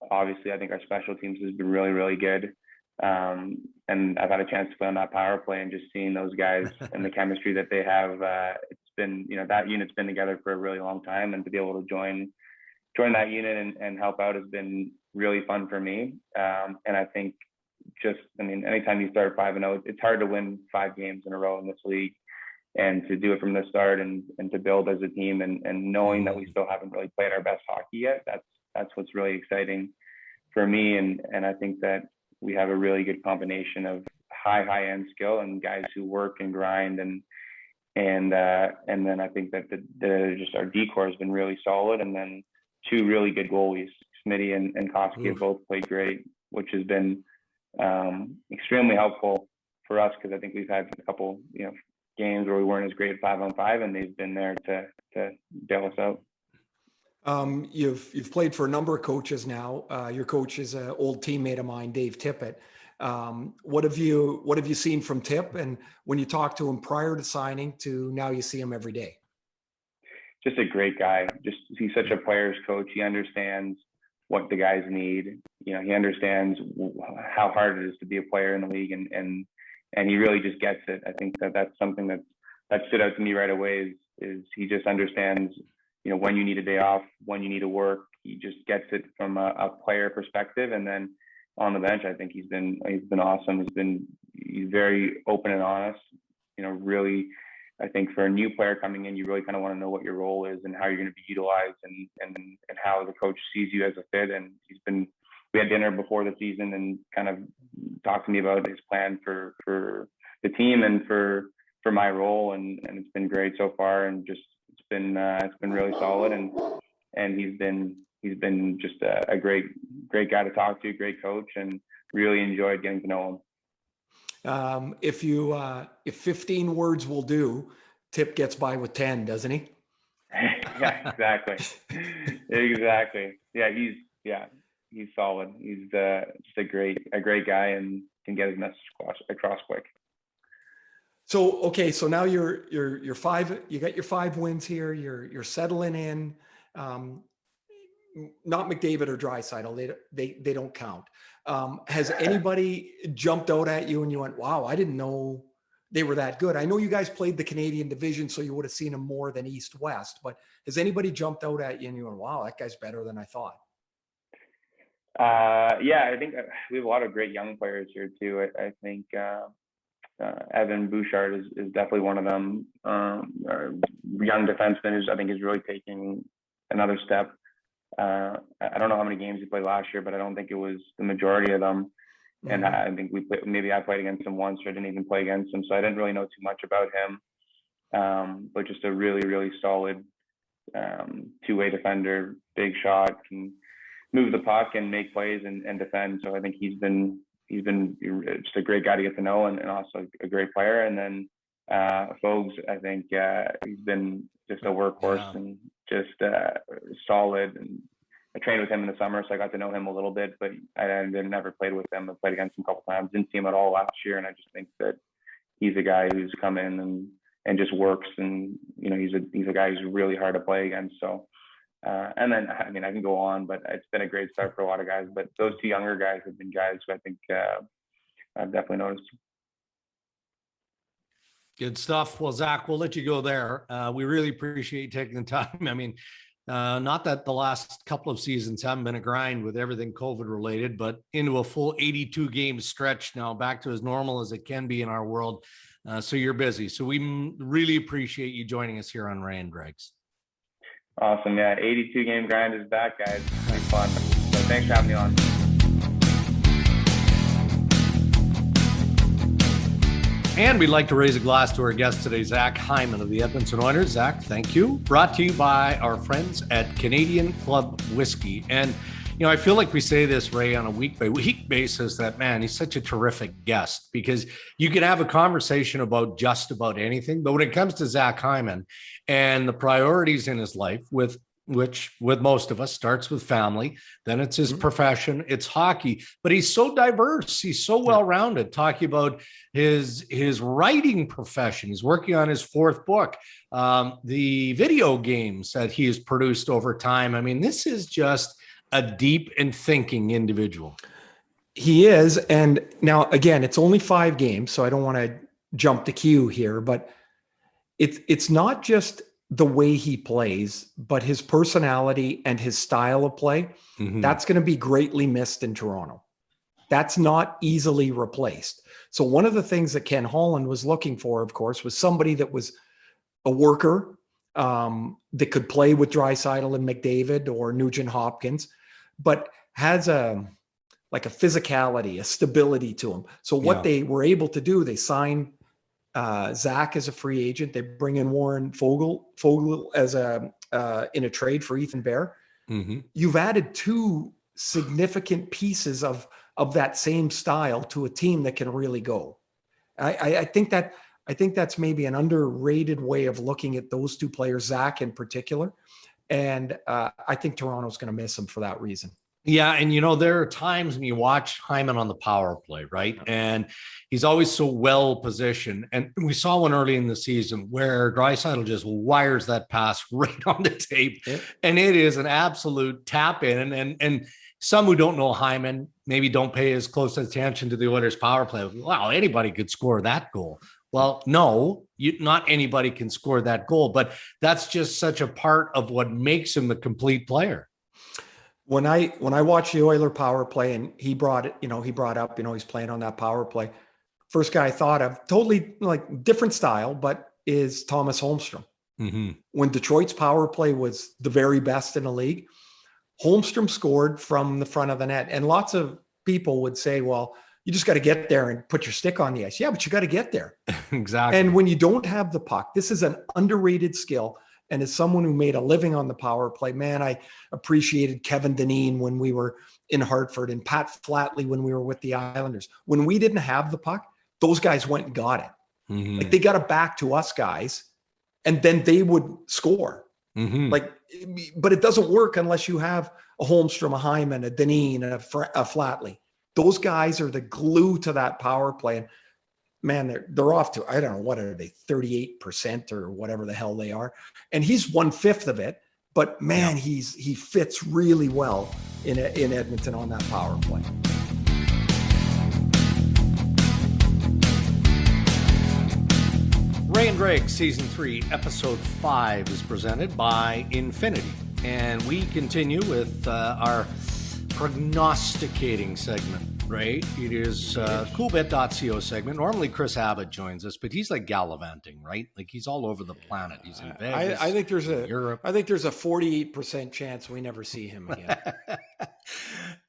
Obviously, I think our special teams has been really, really good. And I've had a chance to play on that power play, and just seeing those guys and the chemistry that they have, it's been, that unit's been together for a really long time, and to be able to join that unit and help out has been really fun for me. And I think anytime you start 5-0, it's hard to win 5 games in a row in this league, and to do it from the start and to build as a team, and knowing that we still haven't really played our best hockey yet, that's what's really exciting for me. And I think that we have a really good combination of high end skill and guys who work and grind, and then I think that just our decor has been really solid, and then 2 really good goalies, Smitty and Koski, have both played great, which has been extremely helpful for us, because I think we've had a couple games where we weren't as great at 5-on-5, and they've been there to bail us out. You've played for a number of coaches now. Your coach is an old teammate of mine, Dave Tippett. What have you seen from Tip, and when you talk to him prior to signing to now you see him every day? Just a great guy. He's such a player's coach. He understands what the guys need. He understands how hard it is to be a player in the league, and he really just gets it. I think that's something that stood out to me right away is he just understands, when you need a day off, when you need to work. He just gets it from a player perspective. And then on the bench, I think he's been awesome. He's very open and honest. Really, I think for a new player coming in, you really kind of want to know what your role is and how you're going to be utilized, and how the coach sees you as a fit. And we had dinner before the season and kind of talked to me about his plan for the team and for my role, and it's been great so far, and just it's been really solid, and he's been just a great guy to talk to, great coach, and really enjoyed getting to know him. If 15 words will do, Tip gets by with 10, doesn't he? Yeah, exactly. Yeah, he's solid. He's just a great guy, and can get his message across quick. So, okay. So now you got your 5 wins here. You're settling in. Not McDavid or Draisaitl. They don't count. Has anybody jumped out at you and you went, wow, I didn't know they were that good? I know you guys played the Canadian division, so you would have seen them more than East-West, but has anybody jumped out at you and you went, wow, that guy's better than I thought? Yeah, I think we have a lot of great young players here too. I think Evan Bouchard is definitely one of them. Our young defenseman I think is really taking another step. I don't know how many games he played last year, but I don't think it was the majority of them. And I think maybe I played against him once, or didn't even play against him. So I didn't really know too much about him. But just a really, really solid two-way defender, big shot, can move the puck and make plays and defend. So I think he's been just a great guy to get to know, and also a great player. And then Fogues, I think he's been just a workhorse and just solid. And I trained with him in the summer, so I got to know him a little bit, but I never played with him. I played against him a couple times, didn't see him at all last year. And I just think that he's a guy who's come in and just works. And, he's a guy who's really hard to play against. So, and then, I mean, I can go on, but it's been a great start for a lot of guys. But those two younger guys have been guys who I think I've definitely noticed. Good stuff. Well, Zach, we'll let you go there. We really appreciate you taking the time. I mean, not that the last couple of seasons haven't been a grind with everything COVID related, but into a full 82 game stretch now, back to as normal as it can be in our world. So you're busy. So we really appreciate you joining us here on Ray and Dregs. Awesome. Yeah. 82 game grind is back, guys. It's been fun. So thanks for having me on. And we'd like to raise a glass to our guest today, Zach Hyman of the Edmonton Oilers. Zach, thank you. Brought to you by our friends at Canadian Club Whiskey. And, I feel like we say this, Ray, on a week-by-week basis that, man, he's such a terrific guest, because you can have a conversation about just about anything. But when it comes to Zach Hyman and the priorities in his life, which with most of us starts with family, then it's his profession, it's hockey, but he's so diverse. He's so well-rounded, talking about his writing profession. He's working on his fourth book, the video games that he has produced over time. I mean, this is just a deep and thinking individual. He is. And now, again, it's only 5 games, so I don't want to jump the queue here, but it's not just the way he plays, but his personality and his style of play, that's going to be greatly missed in Toronto. That's not easily replaced. So one of the things that Ken Holland was looking for, of course, was somebody that was a worker, that could play with Draisaitl and McDavid or Nugent Hopkins, but has a physicality, a stability to him. So what they were able to do, they signed Zach as a free agent. They bring in Warren Foegele as in a trade for Ethan Bear. You've added 2 significant pieces of that same style to a team that can really go. I think that's maybe an underrated way of looking at those 2 players, Zach in particular. And I think Toronto's going to miss him for that reason. Yeah. And, there are times when you watch Hyman on the power play, right? And he's always so well positioned. And we saw one early in the season where Draisaitl just wires that pass right on the tape. Yeah. And it is an absolute tap in. And some who don't know Hyman maybe don't pay as close attention to the Oilers power play. Wow, anybody could score that goal. Well, no, not anybody can score that goal, but that's just such a part of what makes him a complete player. When I watch the Oiler power play, and he brought up, he's playing on that power play. First guy I thought of, totally different style, but is Thomas Holmstrom. When Detroit's power play was the very best in the league, Holmstrom scored from the front of the net. And lots of people would say, well, you just got to get there and put your stick on the ice. Yeah, but you got to get there. Exactly. And when you don't have the puck, this is an underrated skill. And as someone who made a living on the power play, man, I appreciated Kevin Dineen when we were in Hartford and Pat Flatley when we were with the Islanders. When we didn't have the puck, those guys went and got it. They got it back to us guys, and then they would score. But it doesn't work unless you have a Holmstrom, a Hyman, a Dineen, a Flatley. Those guys are the glue to that power play. And man, they're off to, I don't know, what are they, 38% or whatever the hell they are. And he's 1/5 of it, but man, he fits really well in Edmonton on that power play. Ray and Dregs Season 3, Episode 5 is presented by Infinity. And we continue with our prognosticating segment, right? It is coolbet.co segment. Normally Chris Abbott joins us, but he's like gallivanting, right? Like he's all over the planet. He's in Vegas, I think there's Europe. I think there's a 48% chance we never see him again.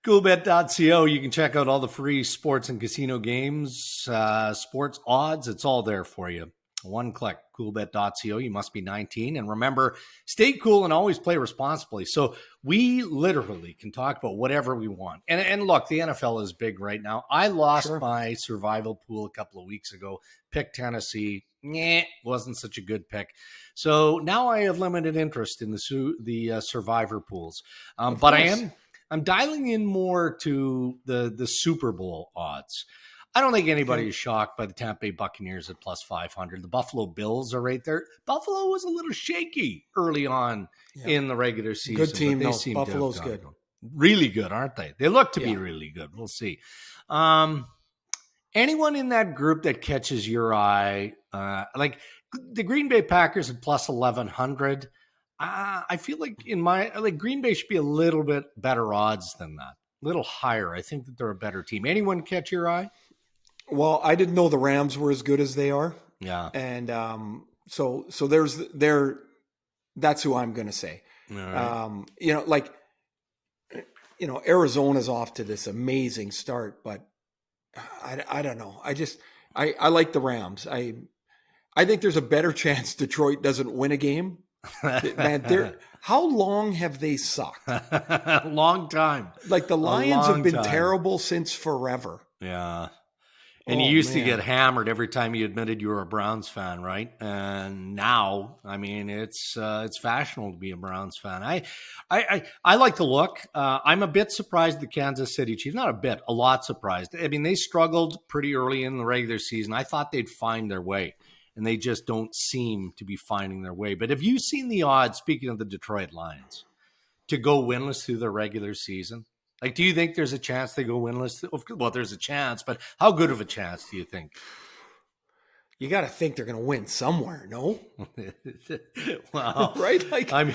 Coolbet.co. You can check out all the free sports and casino games, sports odds. It's all there for you. One click, coolbet.co. You must be 19. And remember, stay cool and always play responsibly. So we literally can talk about whatever we want. And look, the NFL is big right now. I lost my survival pool a couple of weeks ago. Picked Tennessee. Wasn't such a good pick. So now I have limited interest in the survivor pools. But I'm dialing in more to the Super Bowl odds. I don't think anybody is shocked by the Tampa Bay Buccaneers at plus 500. The Buffalo Bills are right there. Buffalo was a little shaky early on in the regular season. Good team, though. Buffalo's good. Really good, aren't they? They look to be really good. We'll see. Anyone in that group that catches your eye, like the Green Bay Packers at plus 1,100, I feel like Green Bay should be a little bit better odds than that. A little higher. I think that they're a better team. Anyone catch your eye? Well, I didn't know the Rams were as good as they are. Yeah. And so that's who I'm going to say. Right. Arizona's off to this amazing start, but I don't know. I like the Rams. I think there's a better chance Detroit doesn't win a game. Man, how long have they sucked? Long time. Like the Lions have been terrible since forever. Yeah. And you used to get hammered every time you admitted you were a Browns fan, right? And now, I mean, it's fashionable to be a Browns fan. I like the look. I'm a bit surprised the Kansas City Chiefs. Not a bit, a lot surprised. I mean, they struggled pretty early in the regular season. I thought they'd find their way, and they just don't seem to be finding their way. But have you seen the odds, speaking of the Detroit Lions, to go winless through the regular season? Like, do you think there's a chance they go winless? Well, there's a chance, but how good of a chance do you think? You got to think they're going to win somewhere, no? Well, right? Like, I mean,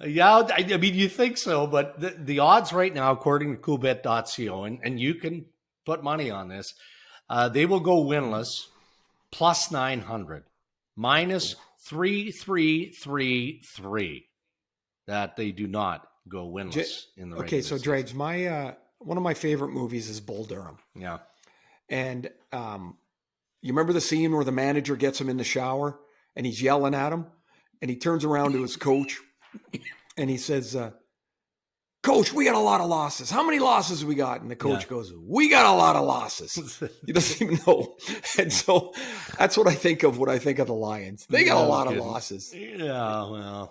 you think so, but the odds right now, according to coolbet.co, and you can put money on this, they will go winless plus 900, minus 3,333. That they do not go winless in the regular Okay, so season. Dregs, my one of my favorite movies is Bull Durham. Yeah. And you remember the scene where the manager gets him in the shower and he's yelling at him, and he turns around to his coach and he says, Coach, we got a lot of losses. How many losses we got? And the coach goes, we got a lot of losses. He doesn't even know. And so that's what I think of when I think of the Lions. They got a lot of losses. Yeah,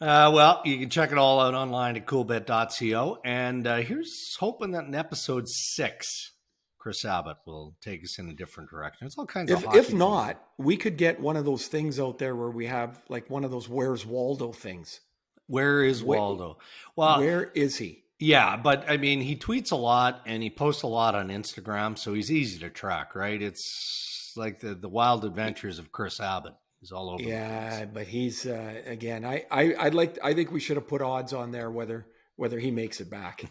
well, you can check it all out online at coolbet.co. And here's hoping that in episode 6, Chris Abbott will take us in a different direction. It's all kinds of hockey. If not, we could get one of those things out there where we have like one of those Where's Waldo things. Where is Waldo? Well, where is he? Yeah, but I mean, he tweets a lot and he posts a lot on Instagram, so he's easy to track, right? It's like the wild adventures of Chris Abbott. He's all over. Yeah, but he's again. I think we should have put odds on there whether he makes it back.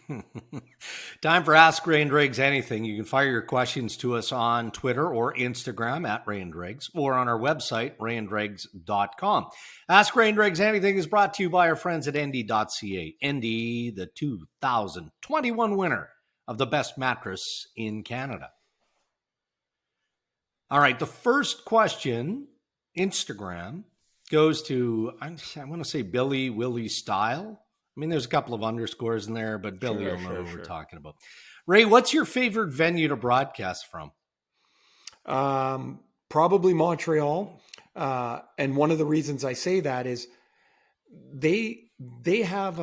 Time for Ask Ray and Dregs Anything. You can fire your questions to us on Twitter or Instagram at Ray and Dregs, or on our website, rayandregs.com. Ask Ray and Dregs Anything is brought to you by our friends at ND.ca. ND, the 2021 winner of the best mattress in Canada. All right, the first question, Instagram, goes to, I want to say Billy Willie Style. I mean, there's a couple of underscores in there, but Billy will know what we're talking about. Ray, what's your favorite venue to broadcast from? Probably Montreal. And one of the reasons I say that is they built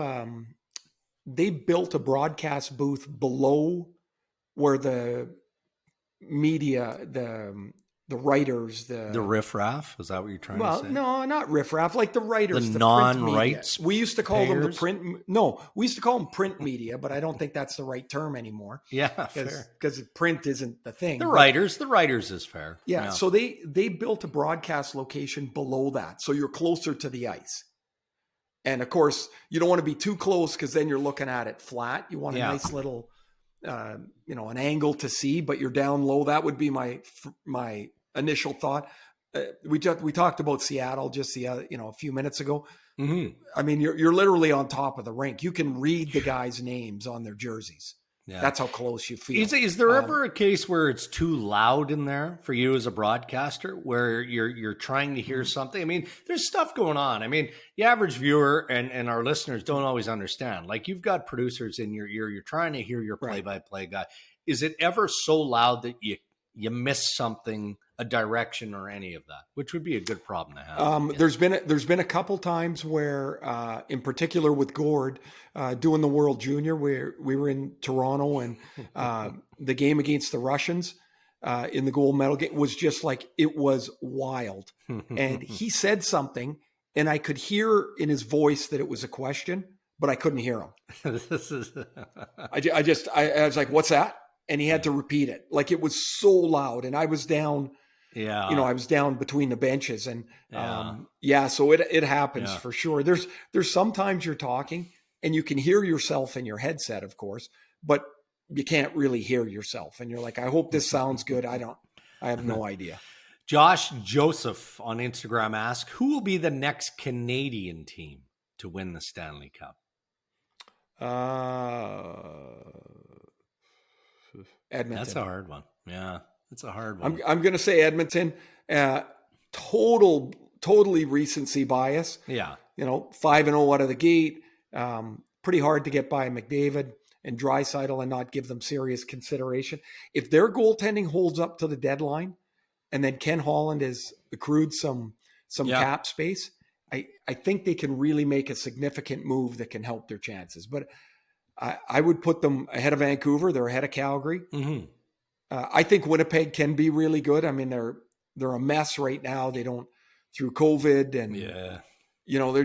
a broadcast booth below where the media, the writers, the riffraff. Is that what you're trying to say? Well, no, not riffraff. Like the writers, the non-rights. We used to call them the print. No, we used to call them print media, but I don't think that's the right term anymore. Yeah, fair. Because print isn't the thing. The writers is fair. Yeah. So they built a broadcast location below that, so you're closer to the ice. And of course, you don't want to be too close because then you're looking at it flat. You want a nice little, an angle to see, but you're down low. That would be my initial thought. We talked about Seattle just a few minutes ago. Mm-hmm. I mean, you're literally on top of the rink. You can read the guys' names on their jerseys. Yeah. That's how close you feel. Is there ever a case where it's too loud in there for you as a broadcaster, where you're trying to hear something? I mean, there's stuff going on. I mean, the average viewer and our listeners don't always understand. Like, you've got producers in your ear, you're trying to hear your play-by-play guy. Is it ever so loud that you miss something, a direction, or any of that? Which would be a good problem to have. There's been a couple times where, in particular with Gord, doing the World Junior, where we were in Toronto, and the game against the Russians in the gold medal game was just like, it was wild. And he said something, and I could hear in his voice that it was a question, but I couldn't hear him. I was like, "What's that?" And he had to repeat it. Like, it was so loud, and I was down. Yeah. I was down between the benches, and so it happens for sure. There's sometimes you're talking and you can hear yourself in your headset, of course, but you can't really hear yourself. And you're like, I hope this sounds good. I have no idea. Josh Joseph on Instagram asks, who will be the next Canadian team to win the Stanley Cup? Edmonton. That's a hard one. Yeah. It's a hard one. I'm going to say Edmonton. Totally recency bias. Yeah. 5-0 out of the gate. Pretty hard to get by McDavid and Draisaitl and not give them serious consideration. If their goaltending holds up to the deadline, and then Ken Holland has accrued some cap space, I think they can really make a significant move that can help their chances. But I would put them ahead of Vancouver. They're ahead of Calgary. Mm-hmm. I think Winnipeg can be really good. I mean, they're a mess right now. They don't, through COVID, and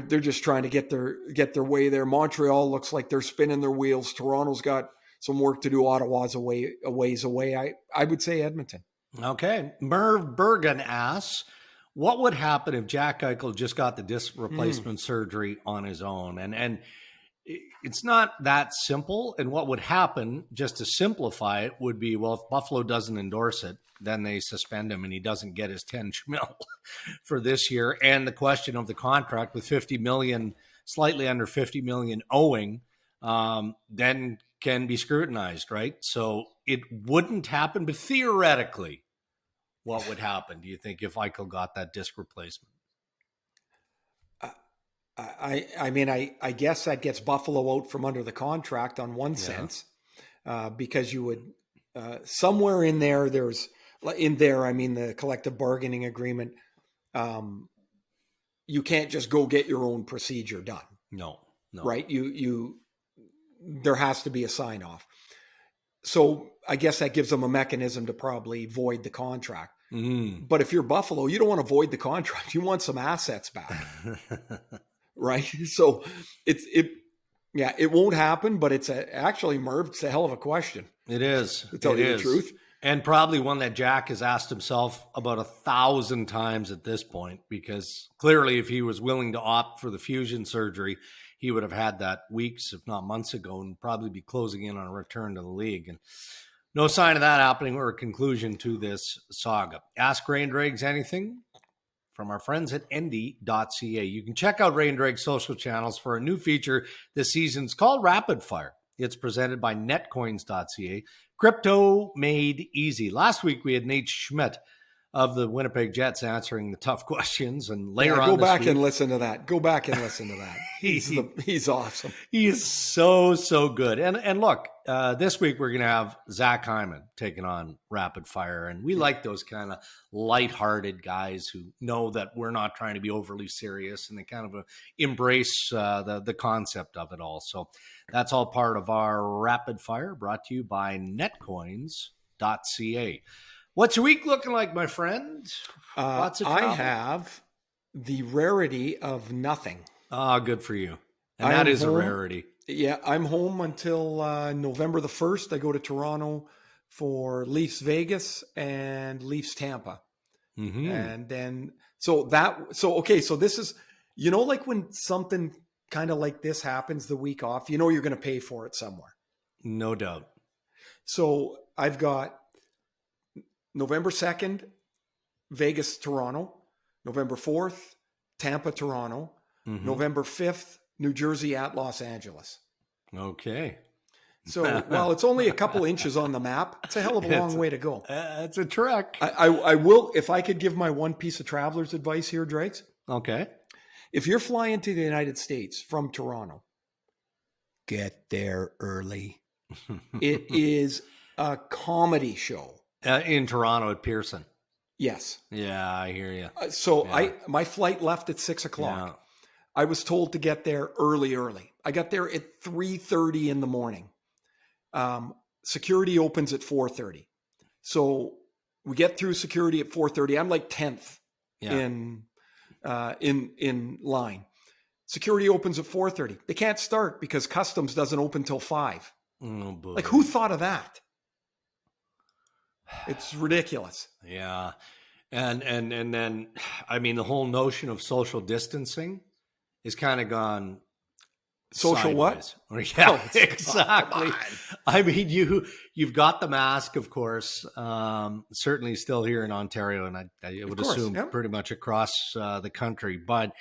they're just trying to get their way there. Montreal looks like they're spinning their wheels. Toronto's got some work to do. Ottawa's a ways away. I would say Edmonton. Okay. Merv Bergen asks, what would happen if Jack Eichel just got the disc replacement surgery on his own? And it's not that simple. And what would happen, just to simplify it, would be, well, if Buffalo doesn't endorse it, then they suspend him and he doesn't get his 10 mil for this year. And the question of the contract with 50 million, slightly under 50 million owing, then can be scrutinized, right? So it wouldn't happen, but theoretically, what would happen, do you think, if Eichel got that disc replacement? I guess that gets Buffalo out from under the contract on one sense, because you would somewhere in there. I mean, the collective bargaining agreement. You can't just go get your own procedure done. No. Right? There has to be a sign off. So I guess that gives them a mechanism to probably void the contract. Mm. But if you're Buffalo, you don't want to void the contract. You want some assets back. Right. So it won't happen, but actually, Merv, it's a hell of a question. It is. To tell you the truth. And probably one that Jack has asked himself about 1,000 times at this point, because clearly if he was willing to opt for the fusion surgery, he would have had that weeks, if not months ago, and probably be closing in on a return to the league. And no sign of that happening or a conclusion to this saga. Ask Ray and Dregs anything from our friends at endy.ca. You can check out Ray and Dregs' social channels for a new feature this season. It's called Rapid Fire. It's presented by netcoins.ca. Crypto made easy. Last week, we had Nate Schmidt of the Winnipeg Jets answering the tough questions, and later on go back and listen to that. Go back and listen to that. He's awesome. He is so good. And look, this week we're going to have Zach Hyman taking on Rapid Fire, and we like those kind of lighthearted guys who know that we're not trying to be overly serious, and they kind of embrace the concept of it all. So that's all part of our Rapid Fire, brought to you by netcoins.ca. What's your week looking like, my friend? Lots of travel? I have the rarity of nothing. Good for you. And that is home, a rarity. Yeah, I'm home until November the 1st. I go to Toronto for Leafs Vegas and Leafs Tampa. Mm-hmm. And then, so this is, like when something kind of like this happens the week off, you're going to pay for it somewhere. No doubt. So I've got November 2nd, Vegas, Toronto. November 4th, Tampa, Toronto. Mm-hmm. November 5th, New Jersey at Los Angeles. Okay. So while it's only a couple inches on the map, it's a hell of a long way to go. It's a trek. I will, if I could give my one piece of traveler's advice here, Dregs. Okay. If you're flying to the United States from Toronto, get there early. It is a comedy show. In Toronto at Pearson. Yes. Yeah, I hear you. My flight left at 6:00. Yeah. I was told to get there early. I got there at 3:30 in the morning. Security opens at 4:30. So we get through security at 4:30. I'm like 10th in line. Security opens at 4:30. They can't start because customs doesn't open till 5. Oh, boy. Like, who thought of that? It's ridiculous. Yeah. And then, I mean, the whole notion of social distancing is kind of gone Social sideways. what? Yeah, Oh, exactly. I mean, you've got the mask, of course, certainly still here in Ontario, and I would assume pretty much across the country. But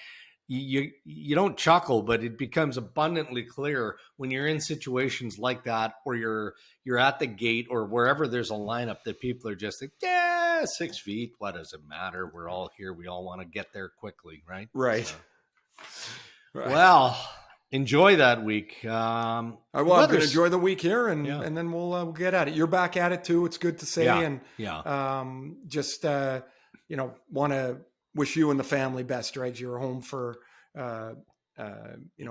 you don't chuckle, but it becomes abundantly clear when you're in situations like that, or you're at the gate or wherever there's a lineup, that people are just like, 6 feet. What does it matter? We're all here. We all want to get there quickly, right? Right. So, Right. well, enjoy that week. I'm going to enjoy the week here, and then we'll get at it. You're back at it too. It's good to say, want to wish you and the family best, Dregs. You're home for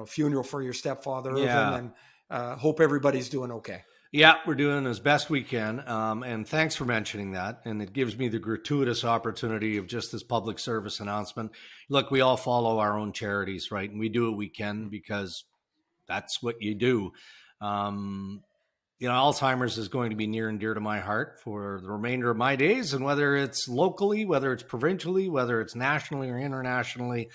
funeral for your stepfather, Irvin, and hope everybody's doing okay. Yeah, we're doing as best we can. And thanks for mentioning that. And it gives me the gratuitous opportunity of just this public service announcement. Look, we all follow our own charities, right? And we do what we can because that's what you do. Alzheimer's is going to be near and dear to my heart for the remainder of my days. And whether it's locally, whether it's provincially, whether it's nationally or internationally,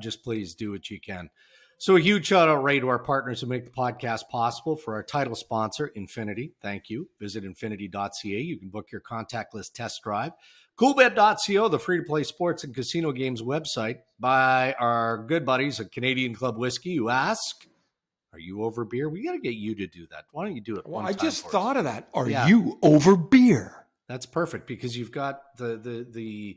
just please do what you can. So a huge shout out right to our partners who make the podcast possible. For our title sponsor, Infinity. Thank you. Visit infinity.ca. You can book your contactless test drive. Coolbet.co, the free-to-play sports and casino games website, by our good buddies at Canadian Club Whiskey, who ask, are you over beer? We got to get you to do that. Why don't you do it one time I just for thought us? of that. Are you over beer? That's perfect, because you've got the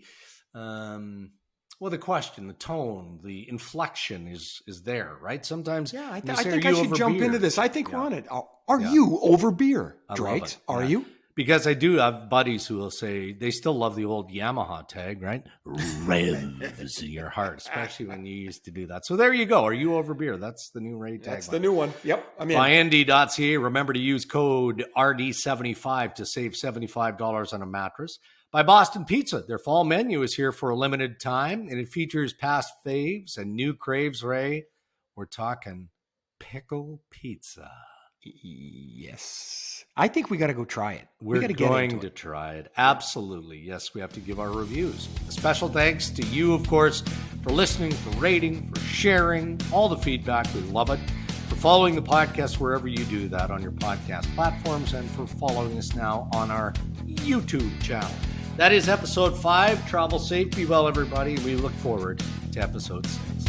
question, the tone, the inflection is there, right? Sometimes, I think I should jump into this. I think we're on it. Are you over beer, Dregs? Are you? Because I do have buddies who will say they still love the old Yamaha tag, right? Revs in your heart, especially when you used to do that. So there you go. Are you over beer? That's the new Ray tag. That's the new one. Yep. I'm in. By ND.ca, remember to use code RD75 to save $75 on a mattress. By Boston Pizza, their fall menu is here for a limited time, and it features past faves and new craves, Ray. We're talking pickle pizza. Yes. I think we got to go try it. We're going to try it. Absolutely. Yes, we have to give our reviews. A special thanks to you, of course, for listening, for rating, for sharing, all the feedback. We love it. For following the podcast wherever you do that on your podcast platforms, and for following us now on our YouTube channel. That is episode 5. Travel safe. Be well, everybody. We look forward to episode 6.